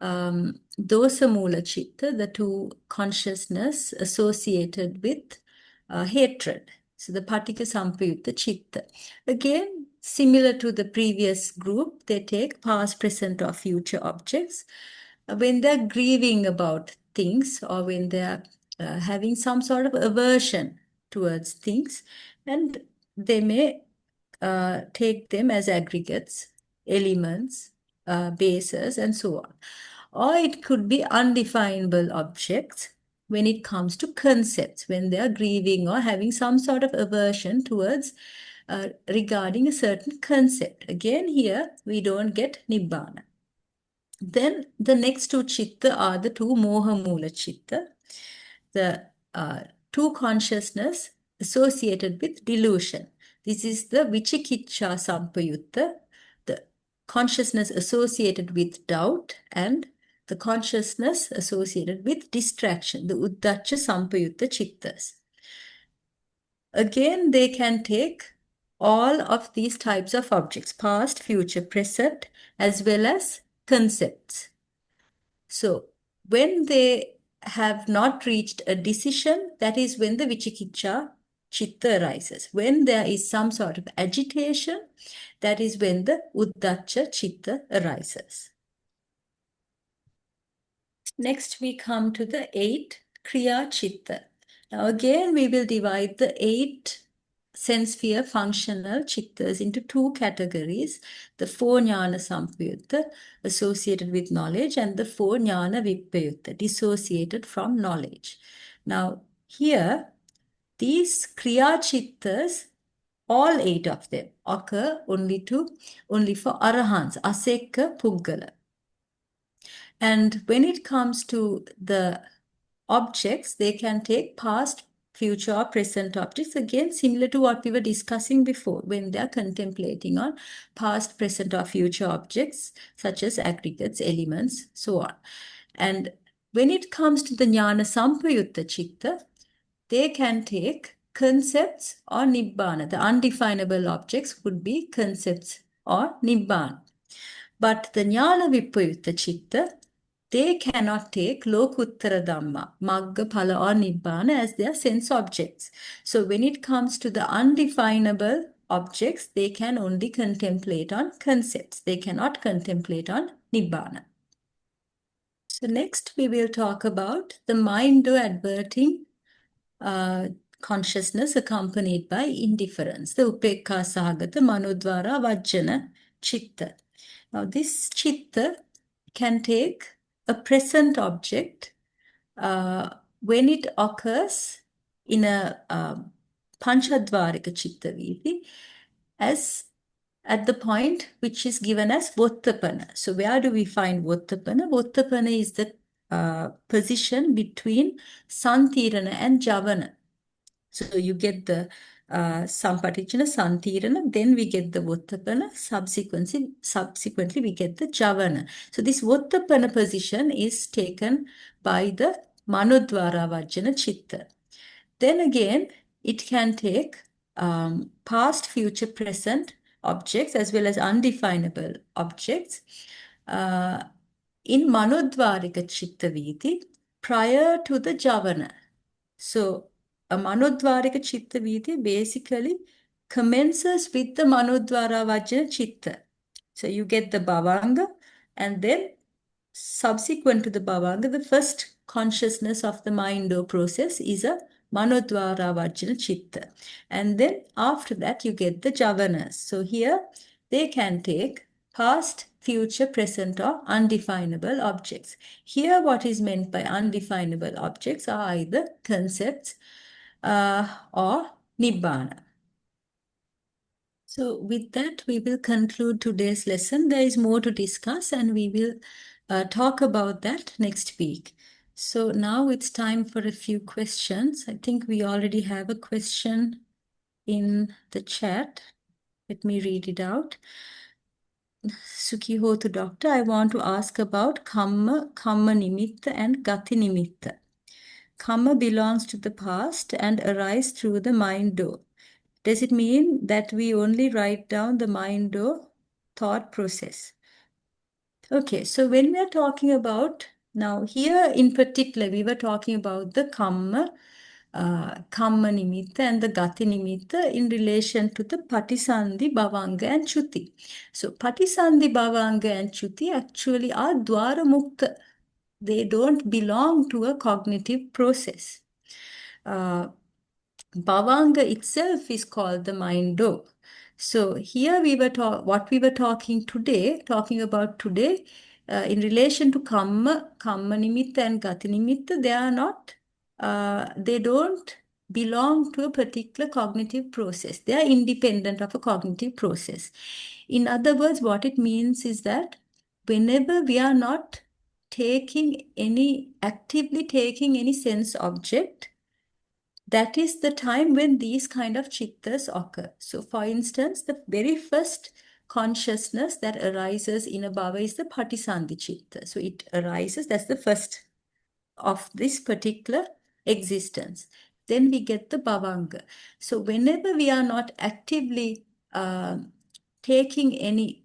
A: dosa mula chitta, the 2 consciousness associated with hatred. So the patika sampayutta chitta. Again, similar to the previous group, they take past, present, or future objects. When they're grieving about things, or when they're having some sort of aversion towards things, and they may take them as aggregates, elements, bases, and so on. Or it could be undefinable objects when it comes to concepts, when they are grieving or having some sort of aversion towards regarding a certain concept. Again, here we don't get Nibbana. Then the next 2 chitta are the 2 moha mula chitta, the 2 consciousness associated with delusion. This is the vichikicca sampayutta, the consciousness associated with doubt, and the consciousness associated with distraction, the uddacca sampayutta chittas. Again, they can take all of these types of objects, past, future, present, as well as concepts. So when they have not reached a decision, that is when the vichikicca chitta arises. When there is some sort of agitation, that is when the uddacca chitta arises. Next, we come to the 8 kriya chitta. Now again, we will divide the 8 sense sphere functional chittas into 2 categories: the 4 jnana sampayutta, associated with knowledge, and the 4 jnana vippayutta, dissociated from knowledge. Now here, these kriya chittas, all 8 of them, occur only for arahants, asekka puggala. And when it comes to the objects, they can take past, future, or present objects, again similar to what we were discussing before, when they are contemplating on past, present, or future objects such as aggregates, elements, so on. And when it comes to the jnana sampayutta chitta, they can take concepts or nibbana. The undefinable objects would be concepts or nibbana. But the jnana vippayutta chitta, they cannot take lokuttara dhamma, magga, phala, or nibbana as their sense objects. So when it comes to the undefinable objects, they can only contemplate on concepts. They cannot contemplate on nibbana. So next we will talk about the mind-adverting consciousness accompanied by indifference, the upekka sahagata manodvara vajjana chitta. Now this chitta can take a present object when it occurs in a panchadvarika chitta viti as at the point which is given as vottapana. So where do we find vottapana? Vottapana is the position between santirana and javana. So you get the sampatichana, santirana, then we get the vottapana, subsequently we get the javana. So this vottapana position is taken by the manodvara vajjana chitta. Then again, it can take past, future, present objects as well as undefinable objects in Manodvarika Chitta Viti prior to the Javana. So a Manodvarika Chitta Viti basically commences with the Manodvara Vajana Chitta. So you get the Bhavanga, and then subsequent to the Bhavanga, the first consciousness of the mind or process is a Manodvara Vajana Chitta. And then after that, you get the Javanas. So here they can take past, future, present, or undefinable objects. Here, what is meant by undefinable objects are either concepts or Nibbana. So with that, we will conclude today's lesson. There is more to discuss, and we will talk about that next week. So now it's time for a few questions. I think we already have a question in the chat. Let me read it out. Sukhihotu Doctor, I want to ask about kamma, kamma nimitta, and gati nimitta. Kamma belongs to the past and arises through the mind door. Does it mean that we only write down the mind or thought process? Okay, so when we are talking about, now here in particular, we were talking about the kamma, kamma nimitta and the gati nimitta in relation to the patisandhi, bhavanga and chuti. So patisandhi, bhavanga and chuti actually are dwara mukta. They don't belong to a cognitive process. Bhavanga itself is called the mind door. So here we were what we were talking about today, in relation to kamma nimitta and gati nimitta, they are not, they don't belong to a particular cognitive process. They are independent of a cognitive process. In other words, what it means is that whenever we are not actively taking any sense object, that is the time when these kind of chittas occur. So for instance, the very first consciousness that arises in a bhava is the patisandhi chitta. So it arises, that's the first of this particular existence. Then we get the bhavanga. So whenever we are not actively taking any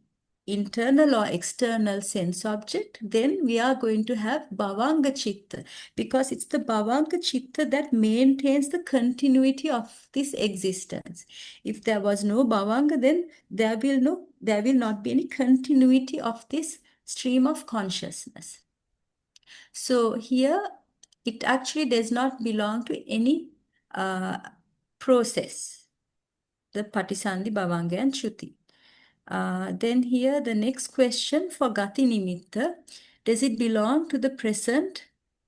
A: internal or external sense object, then we are going to have bhavanga chitta, because it's the bhavanga chitta that maintains the continuity of this existence. If there was no bhavanga, then there will not be any continuity of this stream of consciousness. So here it actually does not belong to any process, the patisandhi, bhavanga and chuti. Then here the next question for gati nimitta, does it belong to the present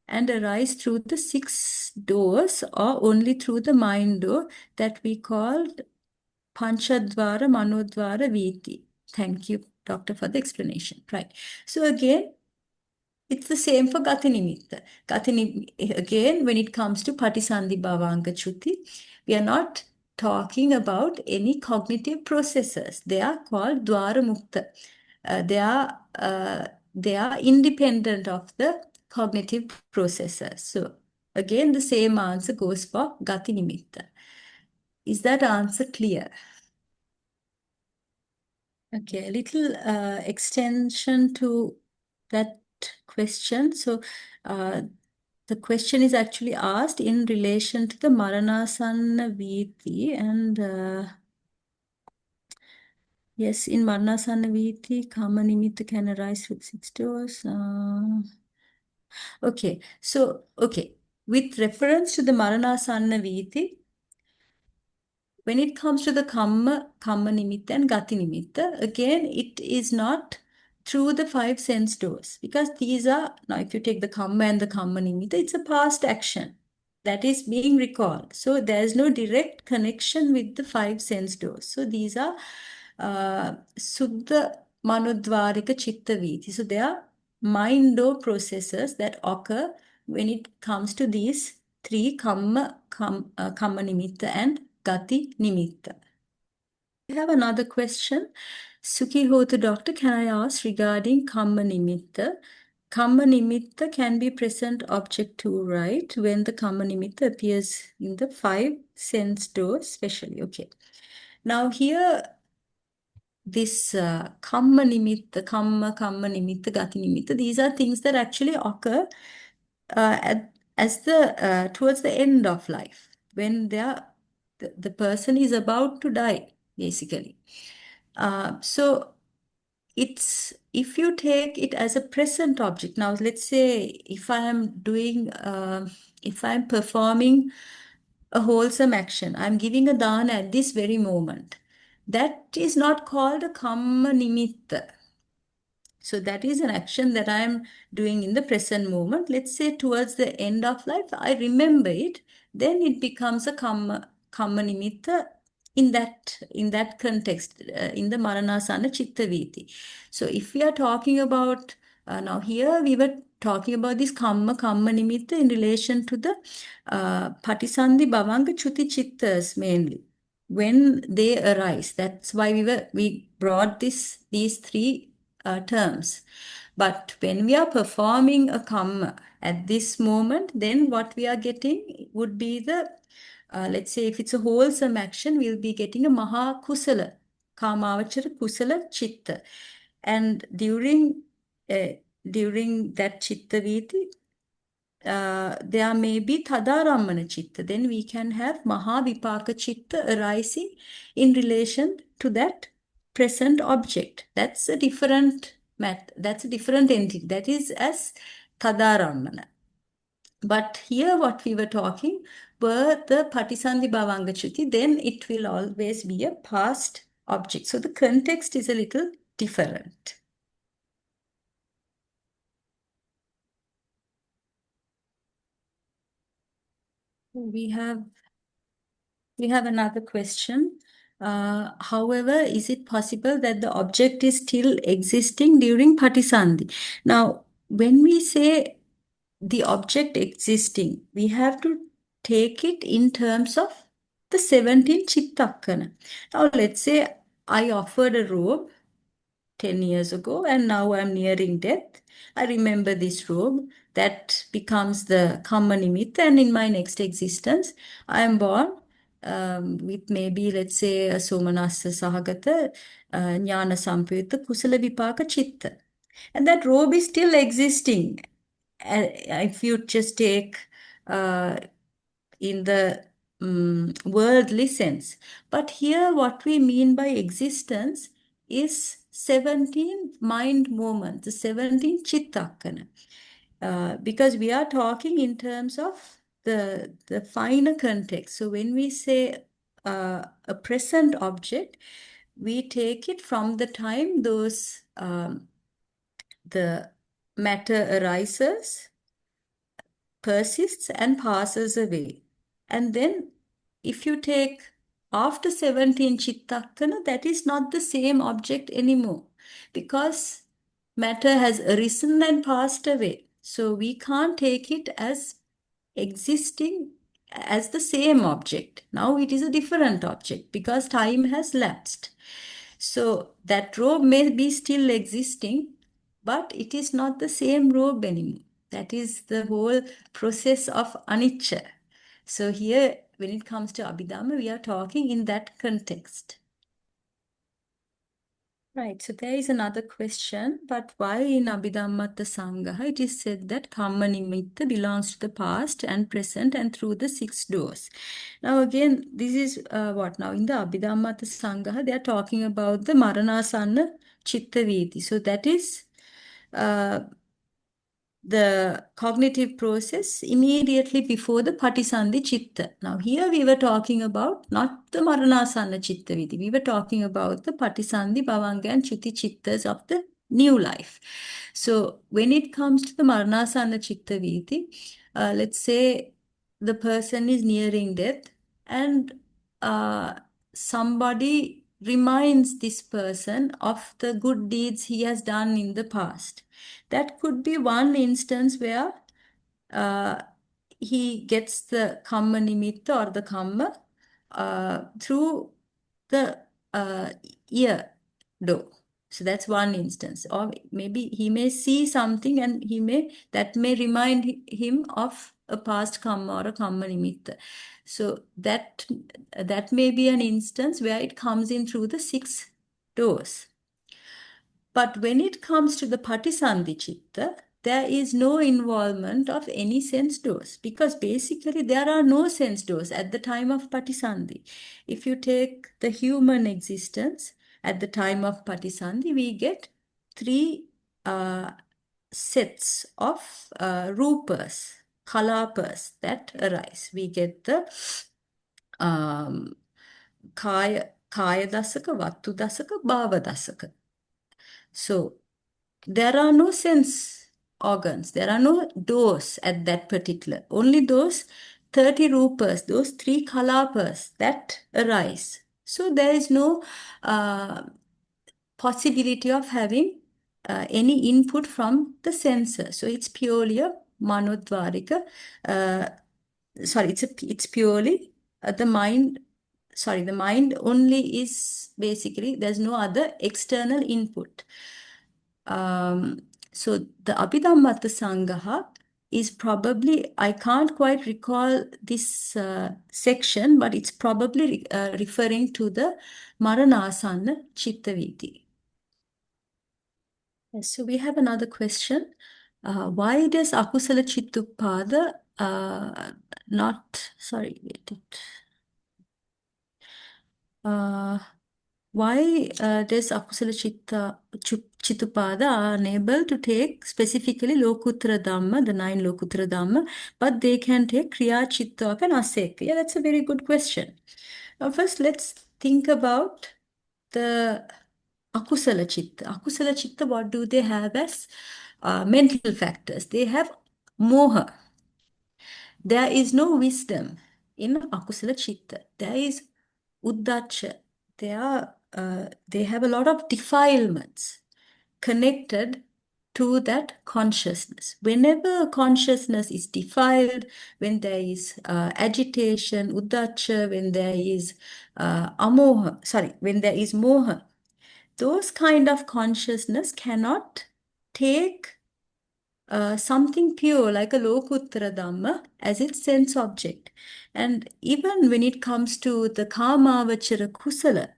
A: and arise through the 6 doors or only through the mind door that we called panchadvara, manodvara, viti? Thank you, doctor, for the explanation. Right. So again, it's the same for gati nimitta. Again, when it comes to patisandhi, bhavanga, chuti, we are not talking about any cognitive processes. They are called dwara mukta. They are independent of the cognitive processes. So again, the same answer goes for gati nimitta. Is that answer clear? Okay, a little extension to that question. So the question is actually asked in relation to the Maranasanna Viti, and yes, in Maranasanna Viti, Kama Nimitta can arise with 6 doors. Okay, so, with reference to the Maranasanna Viti, when it comes to the kamma nimitta and gati nimitta, again, it is not through the 5 sense doors, because these are, now if you take the kamma and the kamma nimitta, it's a past action that is being recalled. So there is no direct connection with the 5 sense doors. So these are suddha manodvarika chitta viti. So they are mind door processes that occur when it comes to these 3 kamma nimitta and gati nimitta. We have another question. Sukhihotu Doctor, can I ask regarding kamma nimitta? Kamma nimitta can be present object too, right? When the kamma nimitta appears in the 5 sense doors, especially. Okay. Now here, this kamma nimitta, kamma nimitta, gati nimitta, these are things that actually occur towards the end of life, when the person is about to die, basically. So it's, if you take it as a present object. Now, let's say if I'm performing a wholesome action, I'm giving a dana at this very moment. That is not called a kamma nimitta. So that is an action that I'm doing in the present moment. Let's say towards the end of life, I remember it, then it becomes a kamma nimitta in that context, in the maranasana chitta viti. So if we are talking about, now here we were talking about this kamma nimitta in relation to the patisandhi bhavanga chuti chittas mainly, when they arise. That's why we brought these three terms. But when we are performing a kamma at this moment, then what we are getting would be the, let's say if it's a wholesome action, we'll be getting a maha kusala, kamavachara kusala chitta. And during that chitta viti, there may be Atītārammaṇa Tika. Then we can have Mahavipaka Chitta arising in relation to that present object. That's a different entity. That is as Atītārammaṇa. But here what we were talking were the Patisandhi Bhavanga Chuti. Then it will always be a past object. So the context is a little different. We have another question. However, is it possible that the object is still existing during Patisandhi? Now, when we say the object existing, we have to take it in terms of the 17 Chittakkana. Now, let's say I offered a robe 10 years ago and now I'm nearing death. I remember this robe. That becomes the kamma nimitta, and in my next existence, I am born with maybe, let's say, a somanassa sahagata jnana sampayutta kusala vipaka chitta. And that robe is still existing. If you just take in the worldly sense. But here what we mean by existence is 17 mind moments, the 17 chittakkana. Because we are talking in terms of the finer context. So when we say a present object, we take it from the time the matter arises, persists, and passes away. And then if you take after 17 chittakkana, that is not the same object anymore, because matter has arisen and passed away. So we can't take it as existing as the same object. Now it is a different object because time has lapsed. So that robe may be still existing, but it is not the same robe anymore. That is the whole process of anicca. So here, when it comes to Abhidhamma, we are talking in that context. Right, so there is another question, but why in Abhidhammatthasaṅgaha it is said that kamma nimitta belongs to the past and present and through the 6 doors? Now again, this is what now in the Abhidhammatthasaṅgaha they are talking about the maranasana chitta viti. So that is the cognitive process immediately before the patisandhi chitta. Now here we were talking about not the maranasana chitta viti. We were talking about the patisandhi bhavanga and chuti chittas of the new life. So when it comes to the maranasana chitta viti, let's say the person is nearing death and somebody reminds this person of the good deeds he has done in the past. That could be one instance where he gets the kamma nimitta or the kamma through the ear door. So that's one instance. Or maybe he may see something and that may remind him of a past karma or a karma nimitta. So that may be an instance where it comes in through the 6 doors. But when it comes to the patisandhi chitta, there is no involvement of any sense doors, because basically there are no sense doors at the time of patisandhi. If you take the human existence at the time of patisandhi, we get 3 sets of rupas, kalapas that arise. We get the kaya dasaka, vattu dasaka, bhava dasaka. So there are no sense organs. There are no doors at that particular. Only those 30 rupas, those 3 kalapas that arise. So there is no possibility of having any input from the sensor. So it's purely a manodvarika. It's purely the mind. The mind only is basically, there's no other external input. So the Abhidhammatthasaṅgaha is probably, I can't quite recall this section, but it's probably referring to the Maranasanna Chittaviti. So we have another question. Why does Akusala Chittuppada why does Akusala Chittupada unable to take specifically Lokuttara Dhamma, the 9 Lokuttara Dhamma, but they can take Kriya Chitta of an Aseka? Yeah, that's a very good question. Now, first, let's think about the Akusala Chitta. Akusala Chitta, what do they have as mental factors? They have moha. There is no wisdom in Akusala Chitta. There is uddacha. They have a lot of defilements connected to that consciousness. Whenever consciousness is defiled, when there is agitation, uddacha, when there is when there is moha, those kind of consciousness cannot take something pure like a Lokuttara Dhamma as its sense object. And even when it comes to the Kāmāvachara Kusala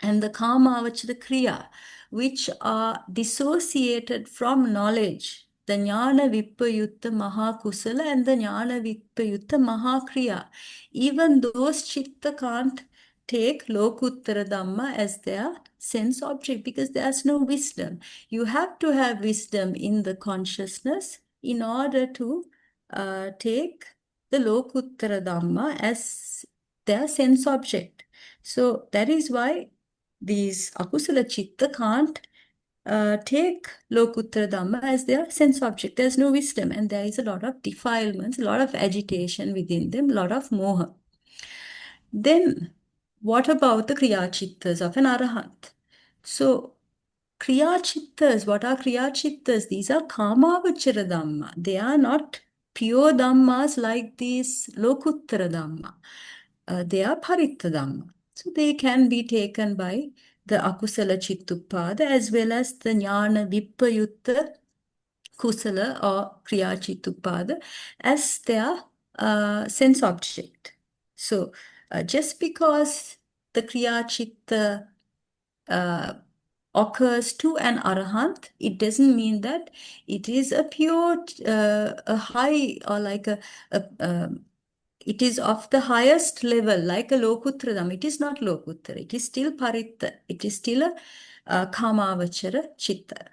A: and the Kāmāvachara Kriya, which are dissociated from knowledge, the Jnana Vippayutta Mahakusala and the Jnana Vippayutta Mahakriya, even those chitta can't take Lokuttara Dhamma as their sense object because there's no wisdom. You have to have wisdom in the consciousness in order to take the Lokuttara Dhamma as their sense object. So that is why these Akusala Chitta can't take Lokuttara Dhamma as their sense object. There's no wisdom and there is a lot of defilements, a lot of agitation within them, a lot of moha. Then what about the Kriya Chittas of an Arahant? So Kriya Chittas, what are Kriya Chittas? These are Kāmāvachara Dhamma. They are not pure Dhammas like these Lokuttara Dhamma. They are Paritta Dhamma. So they can be taken by the Akusala Chittuppada as well as the Jnana Vippayutta Kusala or Kriya Chittuppada as their sense object. So just because the Kriya Chitta occurs to an Arahant, it doesn't mean that it is a pure, a high or like it is of the highest level, like a Lokuttara Dhamma. It is not Lokuttara. It is still Paritta. It is still a Kāmāvachara Chitta.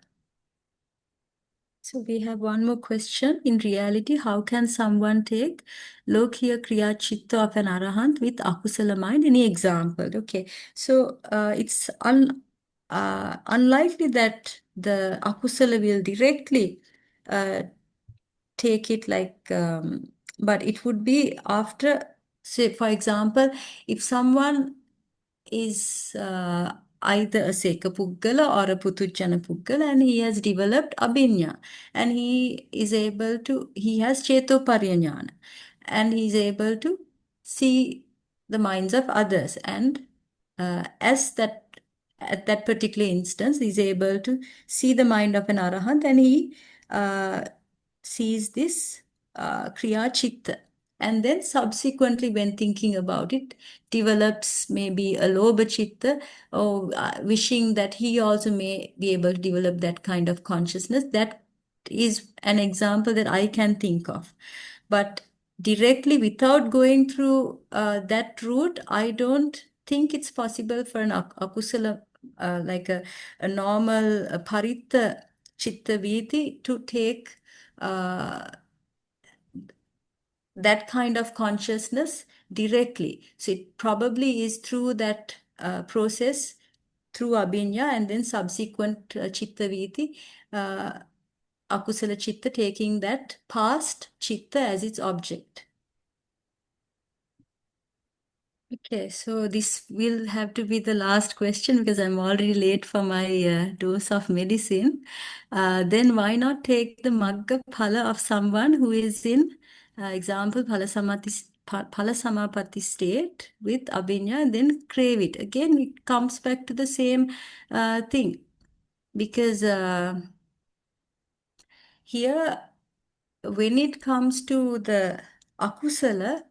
A: So we have one more question. In reality, how can someone take Lokiya Kriya Chitta of an Arahant with Akusala mind? Any example? Okay. So it's unlikely that the Akusala will directly take it like, but it would be after, say, for example, if someone is either a Seka Puggala or a Putujjana Puggala and he has developed Abhinya and he has Chetopariya and he is able to see the minds of others, and as that at that particular instance, is able to see the mind of an arahant, and he sees this kriya chitta. And then subsequently, when thinking about it, develops maybe a lobha chitta, or wishing that he also may be able to develop that kind of consciousness. That is an example that I can think of. But directly, without going through that route, I don't think it's possible for an akusala, like a normal paritta chitta viti, to take that kind of consciousness directly. So it probably is through that process, through abhinya, and then subsequent chitta viti, akusala chitta, taking that past chitta as its object. Okay, so this will have to be the last question because I'm already late for my dose of medicine. Then why not take the magga phala of someone who is in, example, phala samapatti state with abhinya, and then crave it. Again, it comes back to the same thing, because here, when it comes to the akusala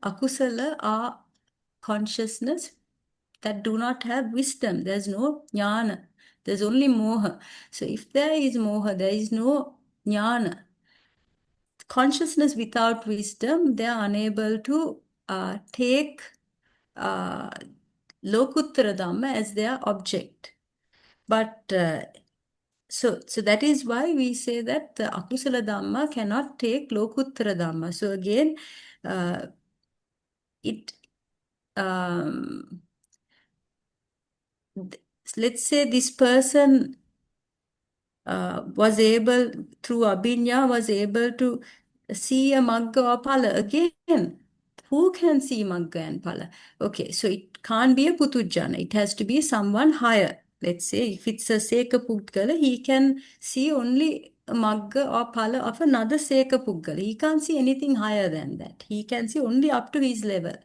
A: are consciousness that do not have wisdom. There's no jnana. There's only moha. So if there is moha, there is no jnana. Consciousness without wisdom, they are unable to take lokuttara dhamma as their object. But so that is why we say that the akusala dhamma cannot take lokuttara dhamma. So again, let's say this person was able, through abhinya, was able to see a magga or phala. Again, who can see magga and phala? Okay, so it can't be a putujjana. It has to be someone higher. Let's say if it's a seka puggala, he can see only a magga or phala of another seka puggala. He can't see anything higher than that. He can see only up to his level.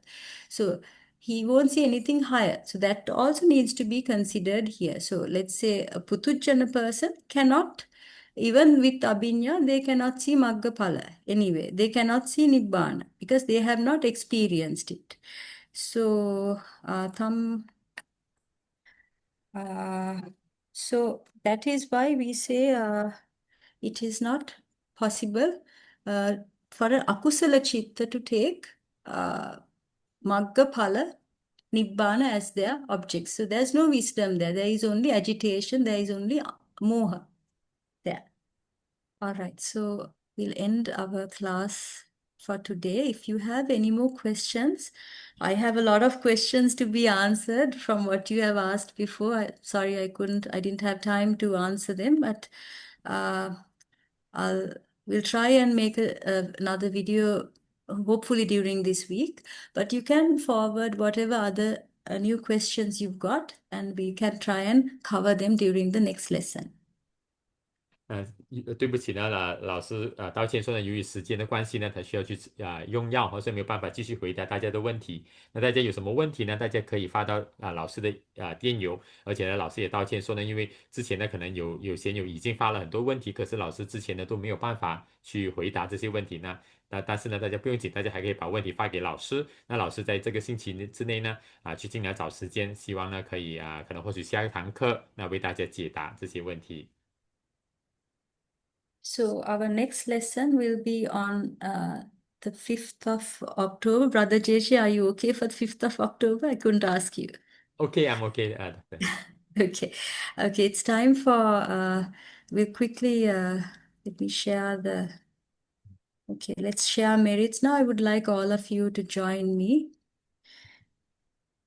A: So he won't see anything higher. So that also needs to be considered here. So let's say a putujjana person cannot, even with abhinya, they cannot see magga phala anyway. They cannot see nibbana because they have not experienced it. So, so that is why we say it is not possible for an akusala chitta to take magga phala nibbana as their object. So there's no wisdom there. There is only agitation. There is only moha there. All right. So we'll end our class for today. If you have any more questions, I have a lot of questions to be answered from what you have asked before. Sorry, I didn't have time to answer them, but we'll try and make another video hopefully during this week. But you can forward whatever other new questions you've got, and we can try and cover them during the next lesson.
B: 对不起呢，老师道歉说呢，由于时间的关系呢，他需要去用药，所以没有办法继续回答大家的问题。那大家有什么问题呢？大家可以发到老师的电邮，而且呢，老师也道歉说呢，因为之前呢可能有些已经发了很多问题，可是老师之前呢都没有办法去回答这些问题呢。但是呢，大家不用紧，大家还可以把问题发给老师。那老师在这个星期之内呢，去尽量找时间，希望呢可以可能或许下一堂课，那为大家解答这些问题。
A: So our next lesson will be on the 5th of October. Brother JJ, are you okay for the 5th of October? I couldn't ask you.
B: Okay, I'm okay.
A: Okay. Okay, it's time for, we'll quickly, let me share okay, let's share merits. Now I would like all of you to join me.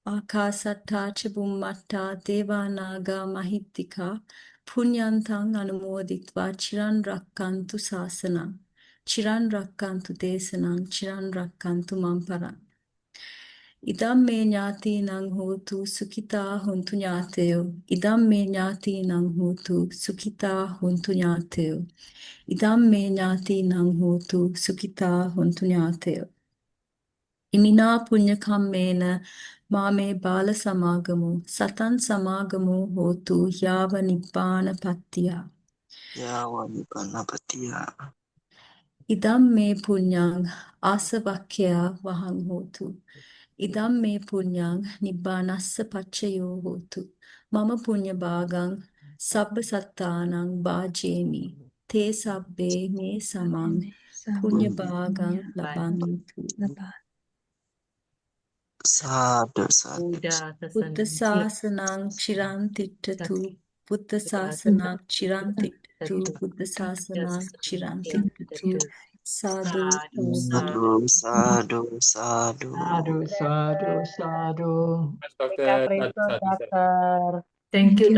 A: Akasatta ca bummatta devanaga mahittika punyantang anumoditva chiran rakkantu sasanam chiran rakkantu desanam chiran rakkantu mamparam idam me ñāti nang hotu sukita hontu ñāteo idam me ñāti nang hotu sukita hontu ñāteo idam me ñāti nang hotu sukita hontu ñāteo Imina punya kammena mame bala samagamu satan samagamu hotu yava nibbana pattiya.
C: Yava nibbana pattiya.
A: Idam me punyang asavakya vahang hotu. Idam me punyang nibbanassa paccayo hotu. Mama punya bhagang sabba sattanang bhajemi. Te sabbe me samang punya bhagang labantu.
C: Sadhu, sadhu.
A: Buddha sasanang chirantittatu. Buddha sasanang chirantittatu. Buddha sasanang chirantittatu. Sadhu, sadhu.
C: Sadhu, sadhu, sadhu.
B: Dr.
D: Dr. Thank you.